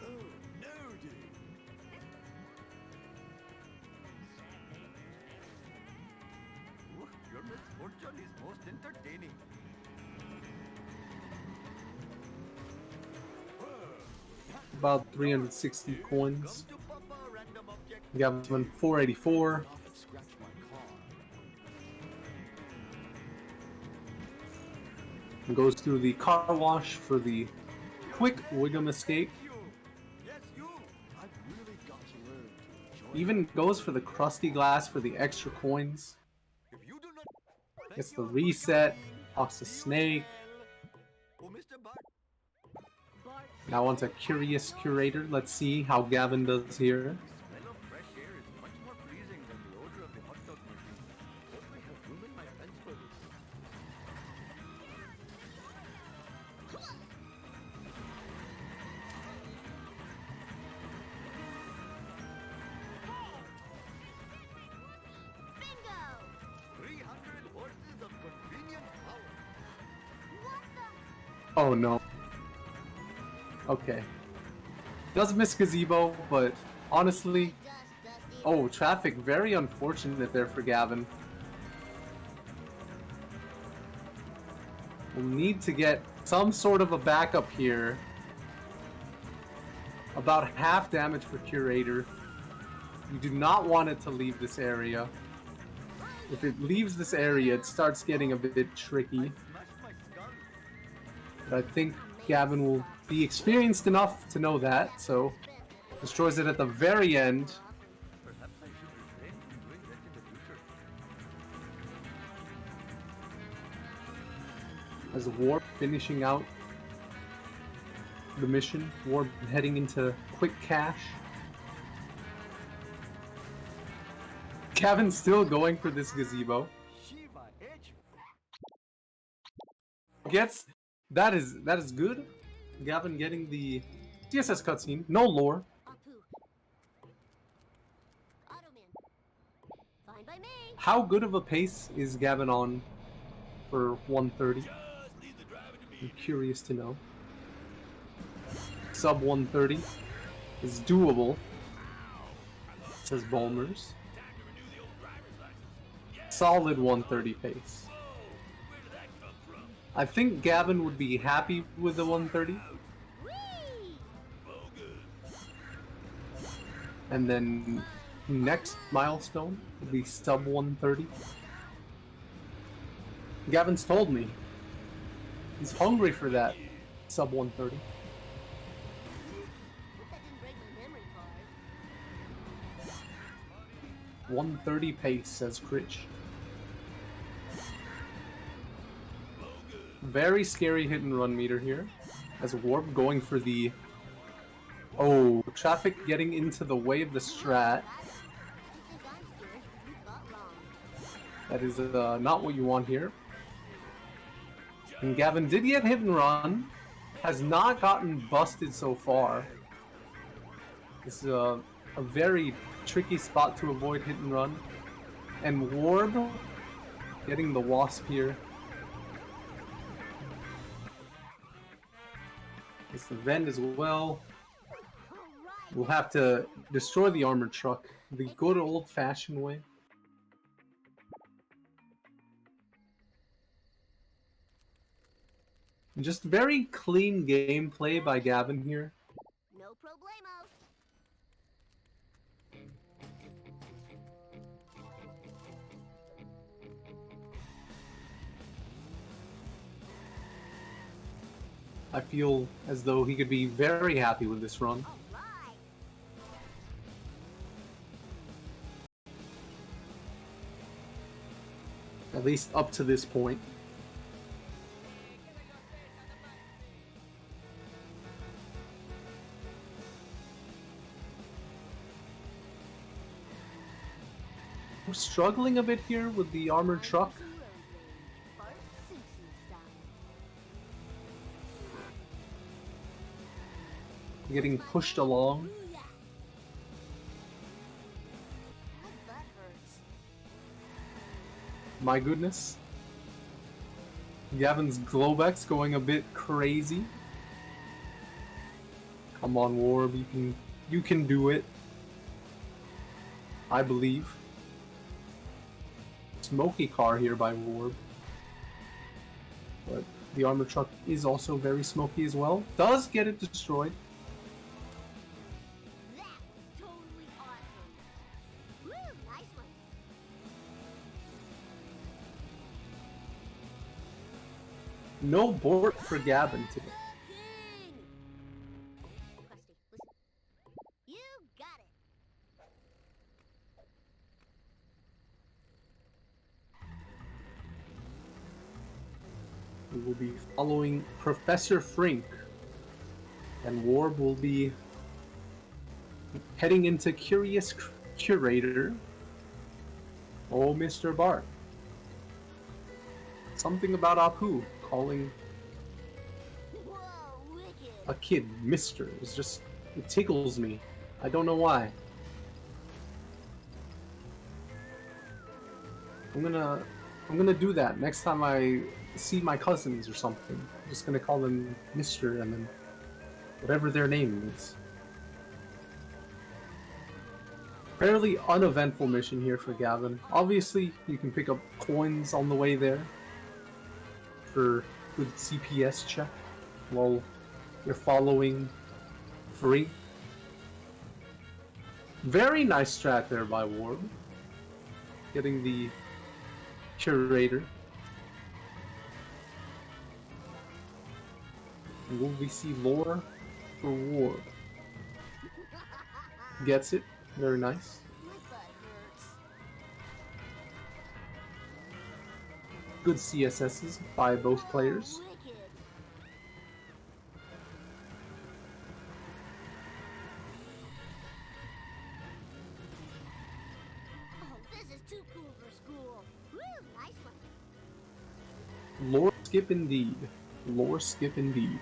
Oh, no, dude. Oh, your misfortune is most entertaining. About 360 coins. Come to Papa, random object. Gavin 484. Scratch my car. And goes through the car wash for the quick Wiggum escape. You. Yes, you. I've really got to learn to enjoy Even goes for the crusty glass for the extra coins. If you do not. Gets the reset. Talks to Snake. Oh, Mr. Bart. Now onto Curious Curator. Let's see how Gavin does here. The smell of fresh air is much more pleasing than the odor of the hot dog machine. Hope I have room in my pants for this. Bingo! 300 horses of convenient power. What the? Oh no. Okay. Does miss Gazebo, but honestly... Dusty. Oh, traffic. Very unfortunate there for Gavin. We'll need to get some sort of a backup here. About half damage for Curator. You do not want it to leave this area. If it leaves this area, it starts getting a bit tricky. Smashed my skull. But I think Gavin will be experienced enough to know that, so destroys it at the very end. Perhaps I should refrain from doing that in the future. As Warp finishing out the mission, Warp heading into quick cash. Gavin's still going for this gazebo. Shiva H. Gets that is good. Gavin getting the DSS cutscene, no lore. Apu. Automan. Fine by me. How good of a pace is Gavin on for 130? I'm curious to know. Sub 130 is doable, says Bulmers. Solid 130 pace. I think Gavin would be happy with the 130. Whee! And then next milestone would be sub 130. Gavin's told me he's hungry for that sub 130. Hope that didn't break my memory card. 130 pace, says Critch. Very scary hit and run meter here. As Warp going for the... Oh, traffic getting into the way of the strat. That is not what you want here. And Gavin did get hit and run. Has not gotten busted so far. This is a very tricky spot to avoid hit and run. And Warb getting the Wasp here. It's the Vend as well. We'll have to destroy the armored truck the good old-fashioned way. Just very clean gameplay by Gavin here. No problemo. I feel as though he could be very happy with this run. All right. At least up to this point. We're struggling a bit here with the armored truck. Bart Simpson style. Getting pushed along. Booyah. My butt hurts. My goodness. Gavin's Globex going a bit crazy. Come on, Warb, you can do it. I believe. Smoky car here by Warb. But the armor truck is also very smoky as well. Does get it destroyed. That was totally awesome. Woo, nice one. No board for Gavin today. King. Krusty, listen. You got it. We will be following Professor Frink. And Warb will be heading into Curious Curator. Oh, Mr. Bart. Something about Apu calling Whoa, wicked. a kid Mr. is just, it tickles me. I don't know why. I'm gonna do that next time I see my cousins or something. I'm just gonna call them Mr. and then whatever their name is. Fairly uneventful mission here for Gavin. Obviously, you can pick up coins on the way there for good CPS check while you're following free. Very nice strat there by Warb. Getting the Curator. And will we see lore for Warb? Gets it. Very nice. My butt hurts. Good CSSs by both players. Wicked. Oh, this is too cool for school. Woo, nice one. Lore skip indeed. Lore skip indeed.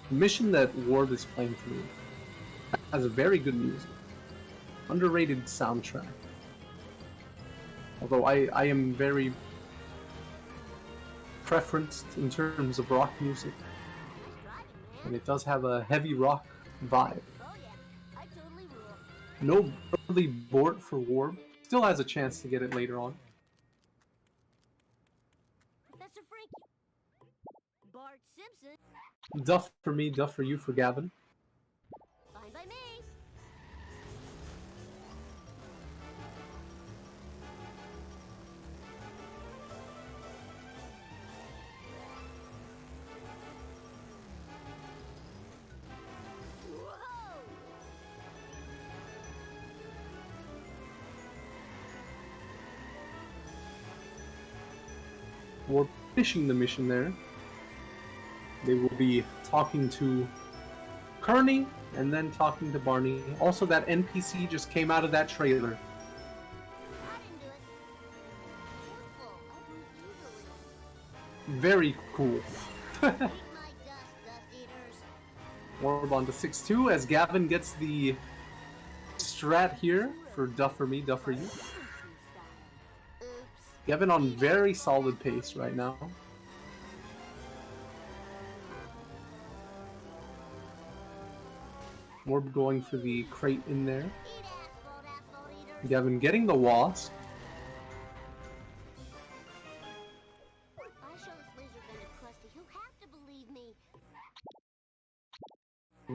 The mission that Warb is playing through has a very good music. Underrated soundtrack. Although I am very preferenced in terms of rock music, Nice driving, man. and it does have a heavy rock vibe. Oh yeah, I totally rule. No early board for Warb. Still has a chance to get it later on. Professor Frankie. Bart Simpson. Duff for me, Duff for you, for Gavin. Fine by me. We're finishing the mission there. They will be talking to Kearney and then talking to Barney. Also, that NPC just came out of that trailer. I didn't do it. Careful, I move easily. Very cool. Eat my dust, dust eaters. Orb on to 6-2 as Gavin gets the strat here for Duff for me, Duff for you. Oops. Gavin on very solid pace right now. Orb going for the crate in there. Eat asphalt, asphalt eaters. Gavin getting the wasp. If I show this laser gun to Krusty, he'll have to believe me.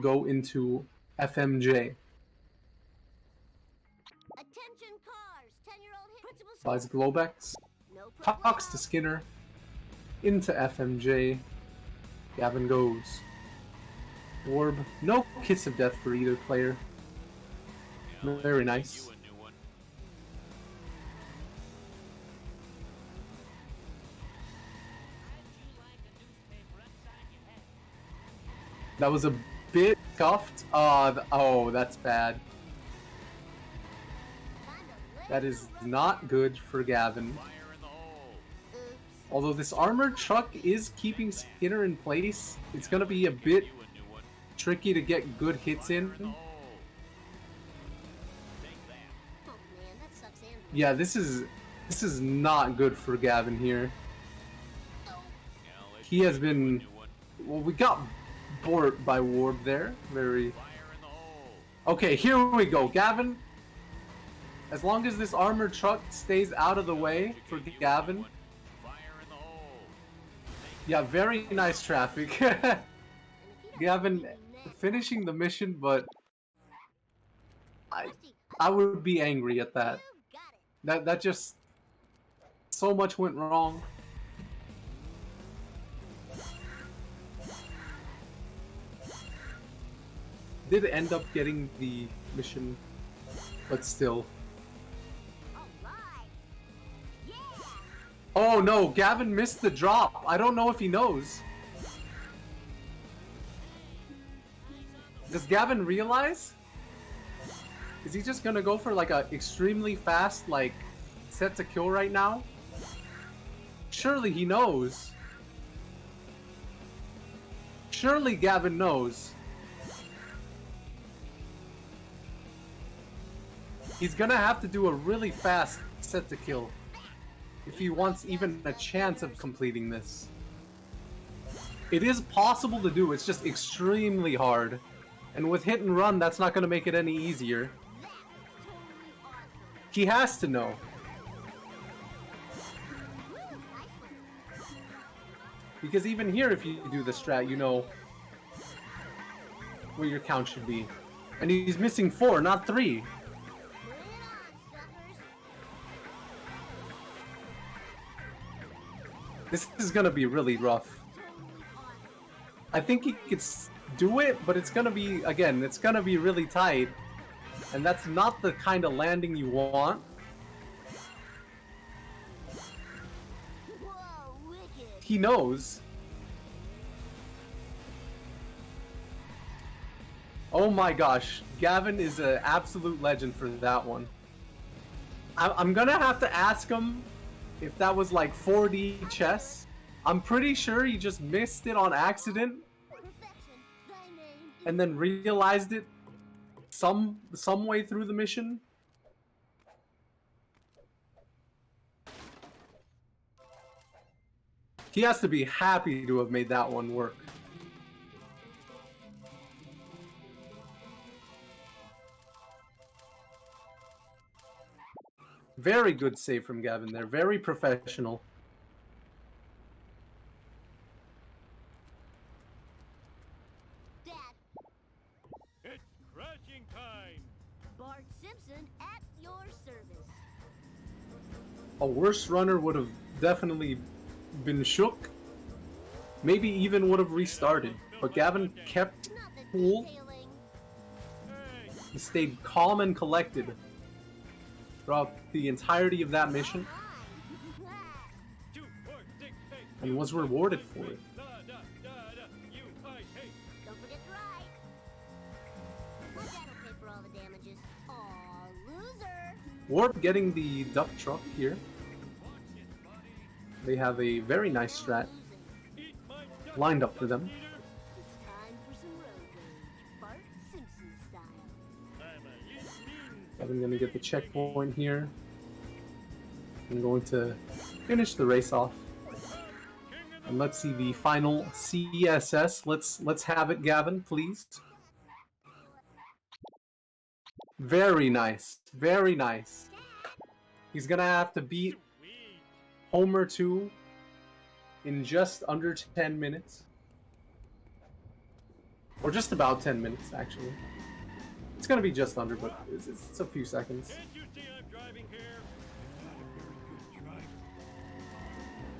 Go into FMJ. Attention cars! 10-year-old hit. Principal Buys Globex. No Talks to Skinner. Into FMJ. Gavin goes. Orb. No kiss of death for either player. Very nice. That was a bit scuffed. Oh, that's bad. That is not good for Gavin. Although this armored truck is keeping Skinner in place, it's gonna be a bit tricky to get good hits in. Oh man, that sucks and Yeah, this is not good for Gavin here. He has been, well, we got bored by Warb there. Very. Okay, here we go, Gavin. As long as this armored truck stays out of the way for Gavin. Yeah, very nice traffic. Gavin finishing the mission, but I would be angry at that. you got it. That just so much went wrong. Did end up getting the mission, but still. Alright. Yeah. Oh no, Gavin missed the drop. I don't know if he knows. Does Gavin realize? Is he just gonna go for like a extremely fast like set to kill right now? Surely he knows. Surely Gavin knows. He's gonna have to do a really fast set to kill if he wants even a chance of completing this. It is possible to do, it's just extremely hard. And with hit and run, that's not gonna make it any easier. He has to know. Because even here, if you do the strat, you know where your count should be. And he's missing 4, not 3. Bring it on, suckers. This is gonna be really rough. I think he could do it, but it's gonna be, again, it's gonna be really tight. And that's not the kind of landing you want. Whoa, wicked. He knows. Oh my gosh, Gavin is an absolute legend for that one. I'm gonna have to ask him if that was like 4D chess. I'm pretty sure he just missed it on accident Perfection. Thy name is and then realized it some way through the mission. He has to be happy to have made that one work. Very good save from Gavin there. Very professional. Dad. It's crashing time! Bart Simpson at your service. A worse runner would have definitely been shook. Maybe even would have restarted. But Gavin kept Not the cool. detailing. Hey, He stayed calm and collected throughout the entirety of that mission. 2, 4, 6, and was rewarded for it. Don't forget to ride. Well, that'll pay for all the damages. Aw, loser. Warp getting the duck truck here. They have a very nice strat lined up for them. It's time for some road rage. Bart Simpson style. I'm gonna get the checkpoint here. I'm going to finish the race off. And let's see the final CSS. Let's have it, Gavin, please. Very nice. Very nice. He's gonna have to beat Homer 2 in just under 10 minutes. Or just about 10 minutes, actually. It's gonna be just under, but it's a few seconds.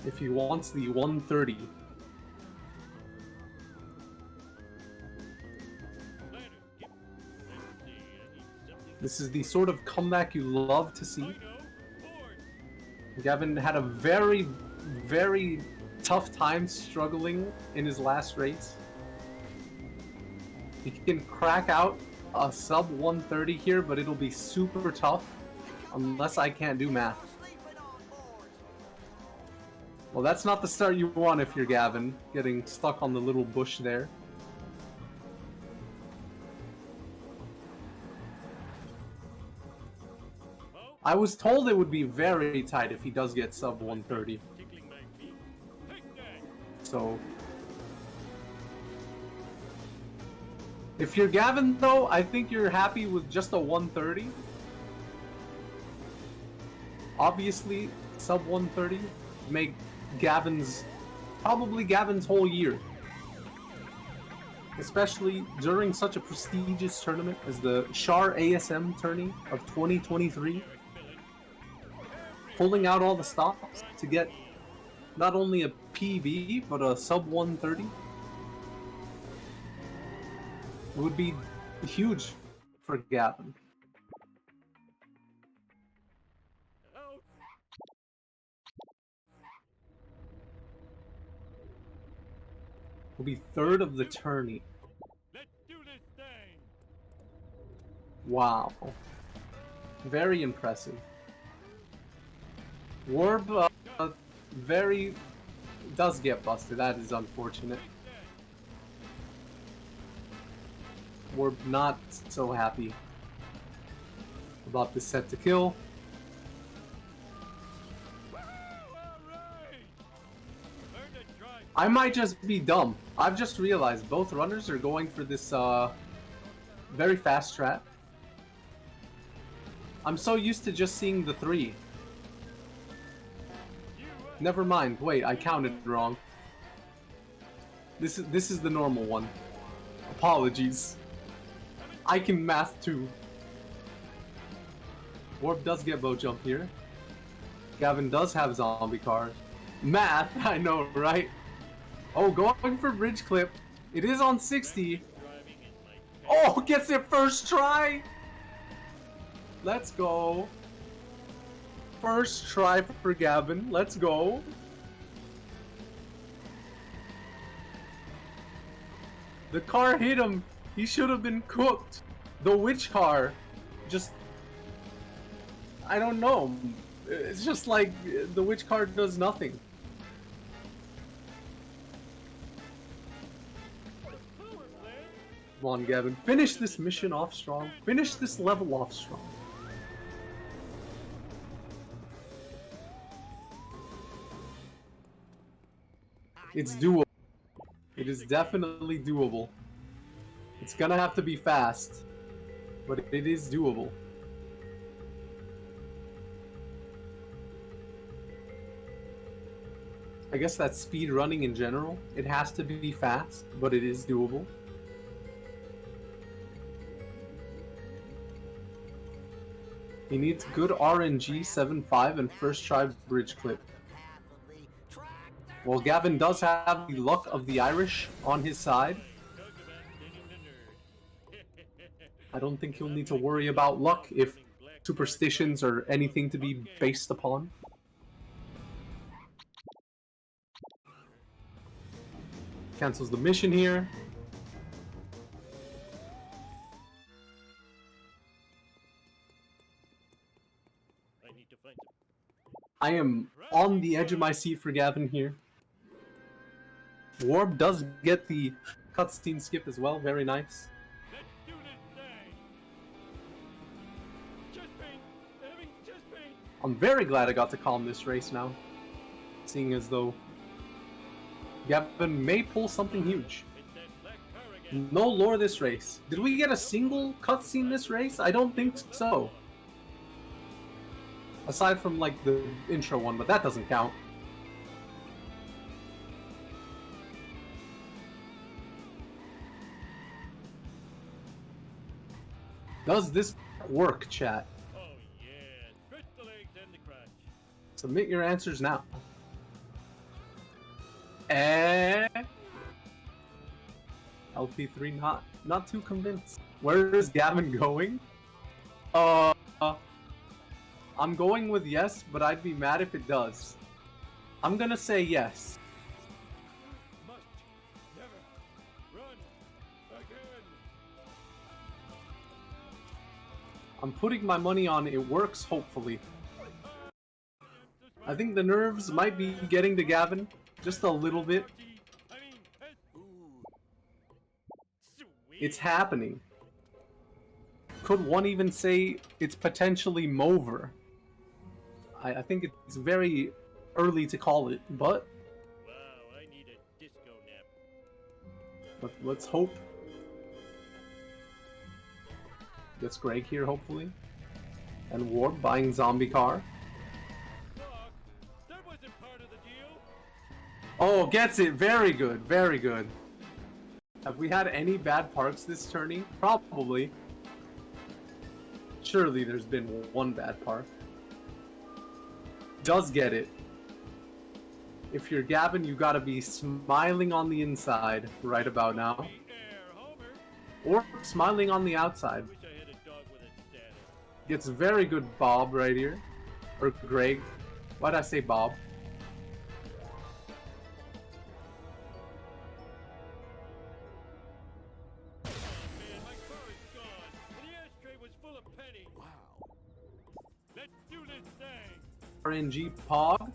If he wants the 130. This is the sort of comeback you love to see. Gavin had a very, very tough time struggling in his last race. He can crack out a sub 130 here, but it'll be super tough unless I can't do math. Well, that's not the start you want if you're Gavin, getting stuck on the little bush there. I was told it would be very tight if he does get sub 130. So, if you're Gavin though, I think you're happy with just a 130. Obviously, sub 130 make probably Gavin's whole year. Especially during such a prestigious tournament as the Char ASM tourney of 2023. Pulling out all the stops to get not only a PB, but a sub 130. It would be huge for Gavin. He'll be third of the tourney. Let's do this thing. Wow. Very impressive. Warb does get busted. That is unfortunate. Warb not so happy about this set to kill. I might just be dumb. I've just realized both runners are going for this very fast strat. I'm so used to just seeing the 3. Never mind. Wait, I counted wrong. This is the normal one. Apologies. I can math too. Warp does get bow jump here. Gavin does have zombie cars. Math, I know, right? Oh, going for bridge clip. It is on 60. Oh, gets it first try. Let's go. First try for Gavin. Let's go. The car hit him. He should have been cooked. The witch car just... I don't know. It's just like the witch car does nothing. Come on, Gavin. Finish this mission off strong. Finish this level off strong. It's doable. It is definitely doable. It's gonna have to be fast, but it is doable. I guess that's speed running in general. It has to be fast, but it is doable. He needs good RNG 7.5 and first try bridge clip. Well, Gavin does have the luck of the Irish on his side. I don't think he'll need to worry about luck if superstitions are anything to be based upon. Cancels the mission here. I need to find them. I am on the edge of my seat for Gavin here. Warb does get the cutscene skip as well, very nice. Let's do this thing. Chest pain. Having chest pain. I'm very glad I got to calm this race now, seeing as though Gavin may pull something huge. It's that black car again. No lore this race. Did we get a single cutscene this race? I don't think so. Aside from like the intro one, but that doesn't count. Does this work, chat? Oh yeah. Stretch the legs and the crotch. Submit your answers now. LP3 not too convinced. Where is Gavin going? I'm going with yes, but I'd be mad if it does. I'm gonna say yes. Must never run again. I'm putting my money on it works, hopefully. I think the nerves might be getting to Gavin just a little bit. I mean, sweet. It's happening. Could one even say it's potentially Mover? I think it's very early to call it, but Wow, I need a disco nap. let's hope. Gets Greg here, hopefully. And Warp buying zombie car. Fuck, that wasn't part of the deal. Oh, gets it. Very good. Very good. Have we had any bad parks this tourney? Probably. Surely there's been one bad park. Does get it. If you're Gavin, you gotta be smiling on the inside right about now. The air, Homer. Or smiling on the outside. Wish I had a dog with a status. Gets very good Bob right here. Or Greg. Why'd I say Bob? Oh man, my car is gone, and the ashtray was full of pennies. Wow. Let's do this thing. RNG Pog.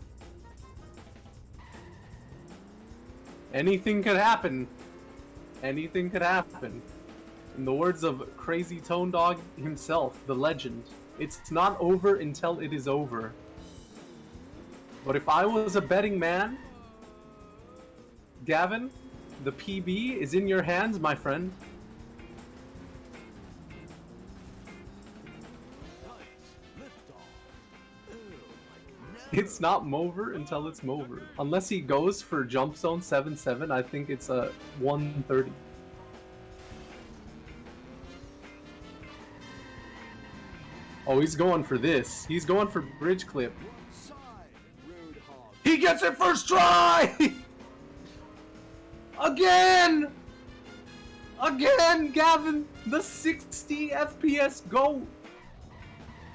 Anything could happen. Anything could happen. In the words of Crazy Tone Dog himself, the legend, it's not over until it is over. But if I was a betting man, Gavin, the PB is in your hands, my friend. It's not Mover until it's Mover. Unless he goes for Jump Zone 7-7, I think it's a 130. Oh, he's going for this. He's going for Bridge Clip. He gets it first try! Again! Again, Gavin! The 60 FPS GOAT!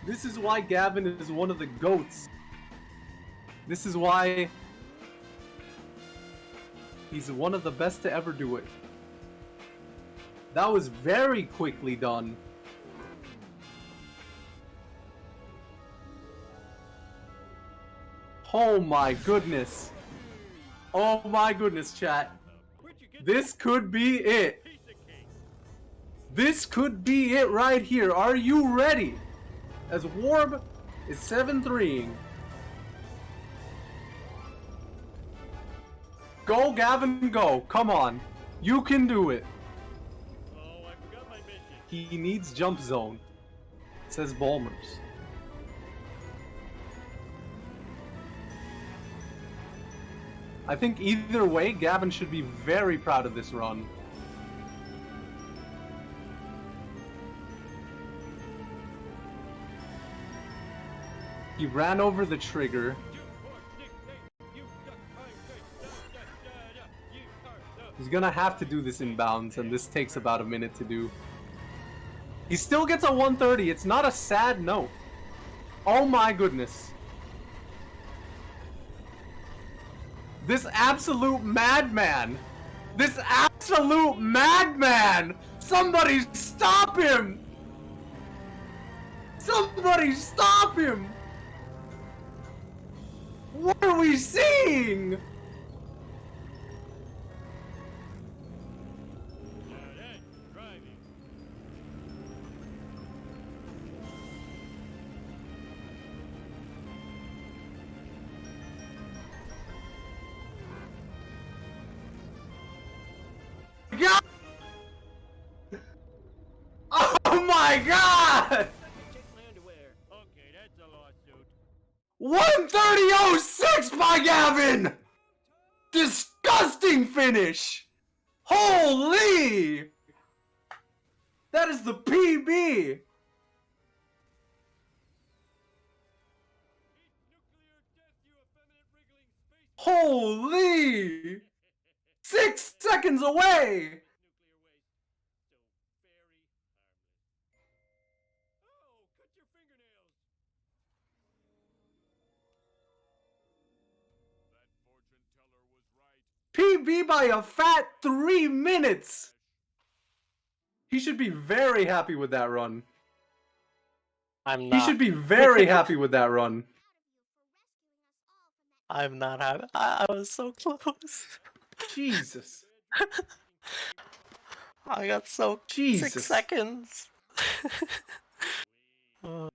This is why Gavin is one of the GOATs. This is why he's one of the best to ever do it. That was very quickly done. Oh my goodness. Oh my goodness, chat. Where'd you get This could be it. that piece of cake? This could be it right here. Are you ready? As Warb is 7-3ing. Go, Gavin, go. Come on. You can do it. Oh, I forgot my mission. He needs jump zone, says Bulmers. I think either way, Gavin should be very proud of this run. He ran over the trigger. You poor dick face. You duck time face. Da, da, da, da. You are the He's gonna have to do this in bounds, and this takes about a minute to do. He still gets a 130. It's not a sad note. Oh my goodness. This absolute madman This absolute madman! Somebody stop him! Somebody stop him! What are we seeing? Now that's driving. God! Oh my god! Check my underwear. Okay, that's a lawsuit. 130.06 by Gavin! Disgusting finish! Holy! That is the PB! Nuclear death, you effeminate wriggling space. Holy! 6 seconds away! Nuclear waste. So very harmless. Oh, cut your fingernails. That fortune teller was right. PB by a fat 3 minutes! He should be very happy with that run. I'm He not. should be very happy with that run. I'm not happy. I was so close. Jesus. I got so Jesus. 6 seconds. The ninja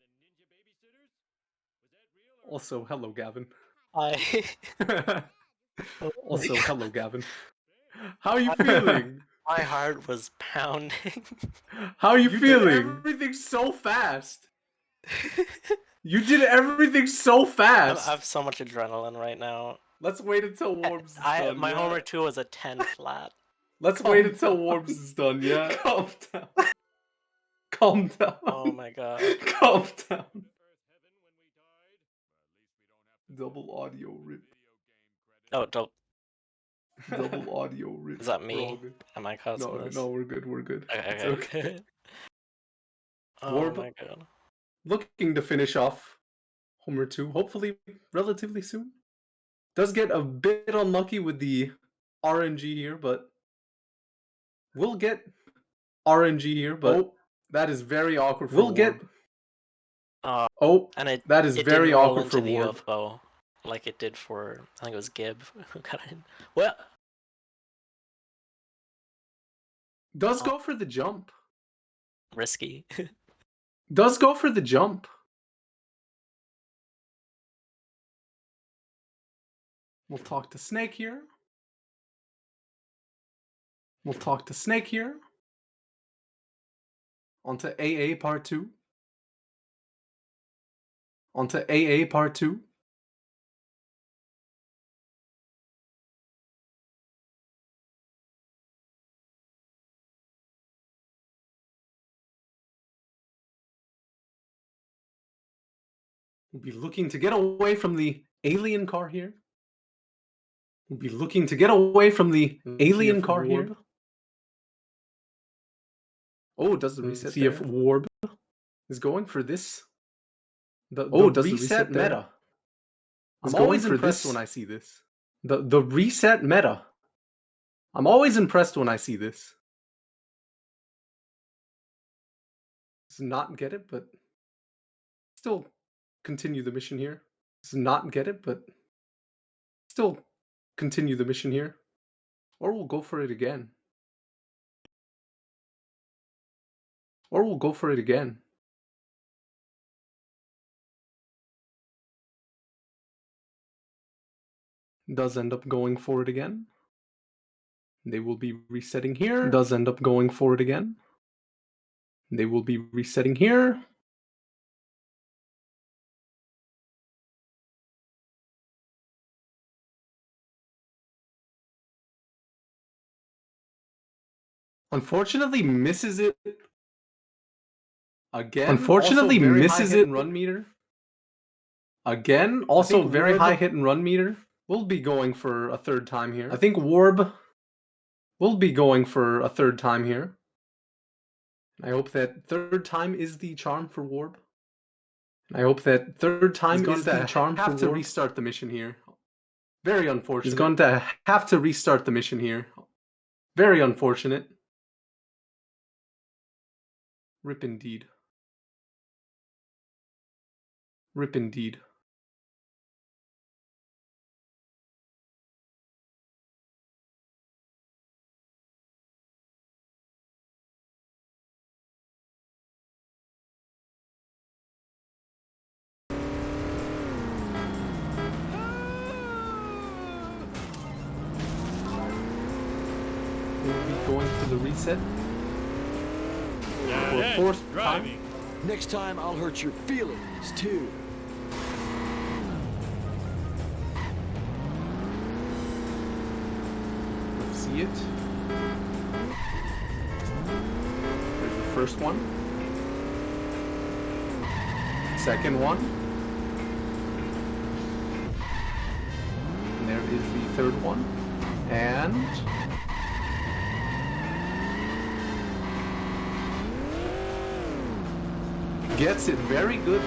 babysitters? Was that real or Also, hello, Gavin. I Also, hello, Gavin. How are you feeling? my heart was pounding. How are you feeling? Everything so fast. You did everything so I fast. have so much adrenaline right now. Let's wait until Warbs is done. My yeah? homer 2 was a 10 flat. Let's wait until Warbs is done, yeah? Calm down. Calm down. Oh my god. Calm down. Earth heaven when we died? At least we don't have to Double audio rip. Oh, don't. Double audio rip. Is that We're me? all good. Am I causing No, this? no, we're good. We're good. It's Okay. Oh Warb- my god. Looking to finish off Homer 2, hopefully relatively soon. Does get a bit unlucky with the RNG here, but we'll get RNG here, but oh, that is very awkward for Warb. And That is it very didn't roll awkward into for the Warb. UFO like it did for, I think it was Gib who got in. Well, Does go for the jump. risky. Does go for the jump. We'll talk to Snake here. We'll talk to Snake here. Onto AA part 2. Onto AA part 2. We'll be looking to get away from the alien car here. We'll be looking to get away from the alien car here. Oh, does the reset see if Warb is going for this? Does the reset meta. I'm always impressed when I see this. The reset meta. I'm always impressed when I see this. Does not get it, but still continue the mission here. Does not get it, but still continue the mission here. Or we'll go for it again. Or we'll go for it again. Does end up going for it again. They will be resetting here. Does end up going for it again. They will be resetting here. Unfortunately, misses it again. Unfortunately, misses it. Run meter. Again, also very high hit and run meter. We'll be going for a third time here. I think Warb will be going for a third time here. I hope that third time is the charm for Warb. I hope that third time is the charm for Warb. Have to restart the mission here. Very unfortunate. He's going to have to restart the mission here. Very unfortunate. Rip indeed. Rip indeed. We'll be going for the reset. Now For that's fourth driving. time. Next time I'll hurt your feelings, too. Let's see it. There's the first one. Second one. And there is the third one. And gets it very good.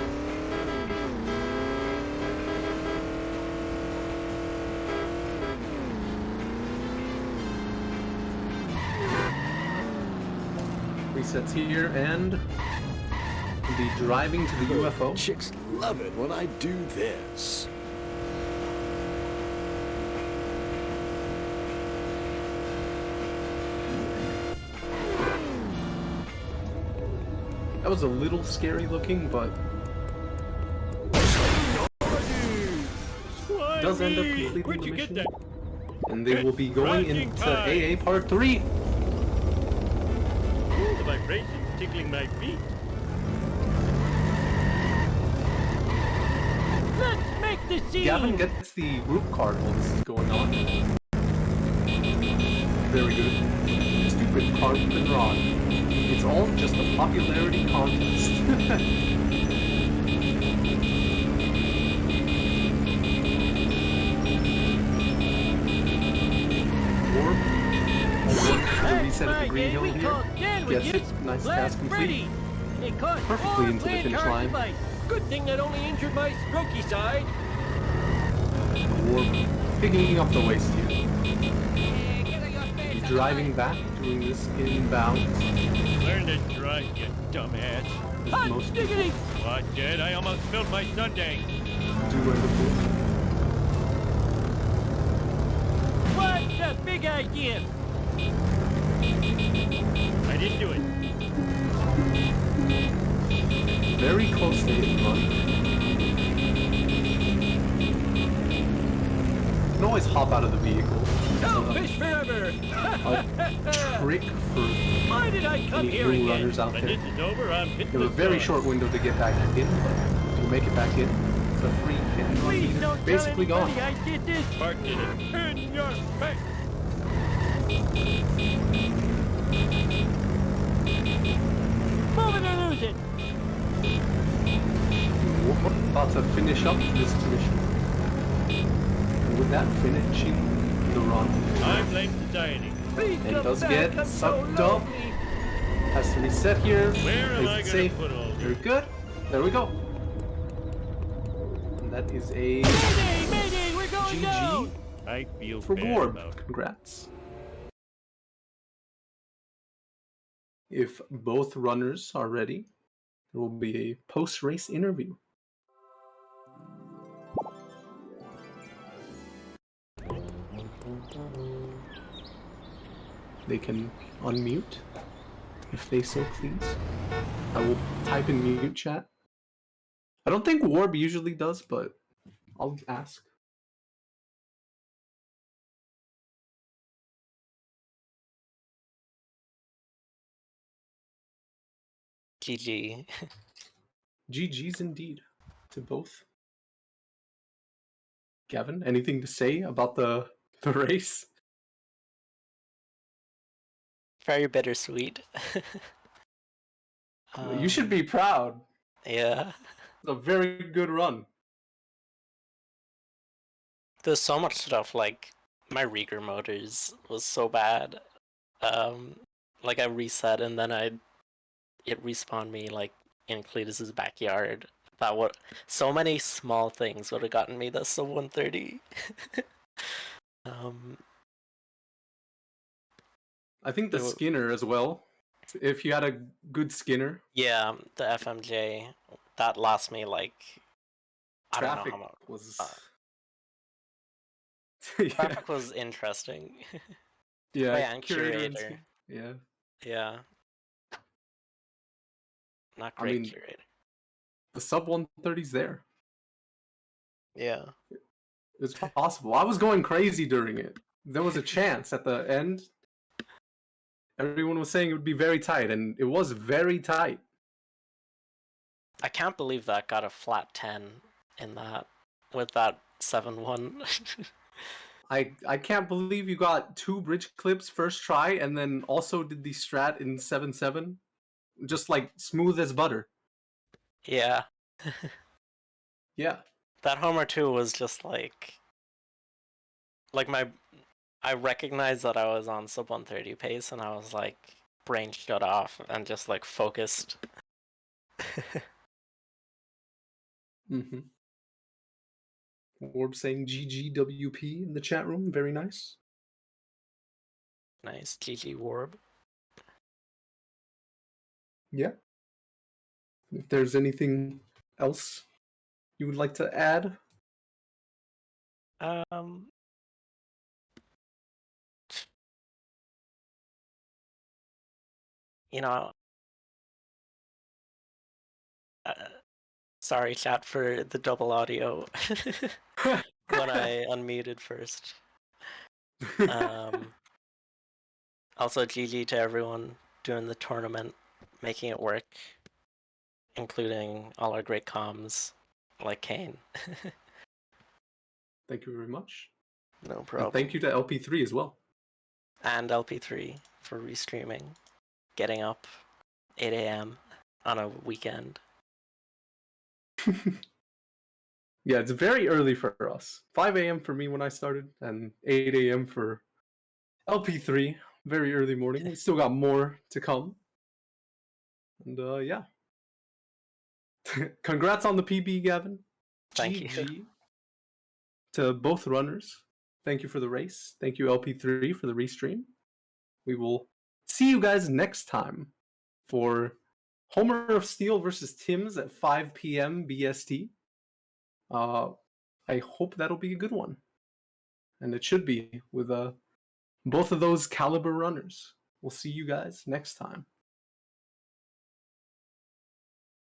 Resets here and the driving to the UFO. Chicks love it when I do this. That was a little scary looking, but does end up completing Where'd the you get mission. that? And they will be going Rising into tide. AA Part 3. Ooh, the vibration's tickling my feet. Let's make the scene. Gavin gets the group card while this is going on. Very good. Stupid card and rod. It's all just a popularity contest. Orb. The reset at the green hill here. Gets it. Nice task complete. Perfectly into the finish line. Good thing that only injured my strokey side. Orb picking up the waist here. Driving back, doing this inbound. Learn to drive, you dumbass. Hot Most diggity! What, Dad? I almost spilled my sundae. do end up What's the big idea? I didn't do it. very close to hit and run. You can always hop out of the vehicle. No fish forever! A trick for Why did I come any here new again? runners out When there. this is over, I'm hitting You have a the very sun. short window to get back in, but you'll make it back in. It's a free hit and run Please leader. don't Basically tell gone. anybody I did this. Parked in it. In your face. Move it or lose it. About to finish up this mission. And with that, finishing the run. I blame society. Please And come does back. get I'm so sucked up. lonely. Has to reset here. Where am Plays I it gonna safe. put all Very these? good. There we go. And that is a Mayday, mayday, we're going GG down. I feel for bad Warb. about it. Congrats. If both runners are ready, there will be a post-race interview. They can unmute if they so please. I will type in mute chat. I don't think Warb usually does, but I'll ask. GG. GG's indeed to both. Gavin, anything to say about the race? Very bittersweet. You should be proud. Yeah. It's a very good run. There's so much stuff, like, my Rieger motors was so bad. Like, I reset and then it respawned me, like, in Cletus's backyard. That would, so many small things would have gotten me the sub 130. I think the There were- Skinner as well. If you had a good Skinner, Yeah, the FMJ that lost me like I don't know traffic how much. was. Uh, Yeah, Traffic was interesting. yeah, Oh yeah, and curator and curator. yeah. Yeah, not I great mean, curator. the sub 130's there. Yeah. It's possible. I was going crazy during it. There was a chance at the end. Everyone was saying it would be very tight, and it was very tight. I can't believe that got a flat 10 in that with that 7-1. I can't believe you got 2 bridge clips first try, and then also did the strat in 7-7, just like smooth as butter. Yeah. Yeah. That Homer 2 was just like I recognized that I was on sub 130 pace and I was like brain shut off and just like focused. Mm-hmm. Orb saying GGWP in the chat room. Very nice. Nice. GG Warb. Yeah. If there's anything else you would like to add, Um you know, uh, sorry chat for the double audio when I unmuted first. Also GG to everyone doing the tournament, making it work, including all our great comms like Kane. thank you very much. No And problem. thank you to LP3 as well. And LP3 for restreaming, getting up 8 a.m. on a weekend. Yeah, it's very early for us. 5 a.m. for me when I started, and 8 a.m. for LP3. Very early morning. We still got more to come. And yeah. Congrats on the PB, Gavin. Thank you. GG to both runners. Thank you for the race. Thank you, LP3, for the restream. We will see you guys next time for Homer of Steel versus Tim's at 5 p.m. BST. I hope that'll be a good one. And it should be with both of those caliber runners. We'll see you guys next time.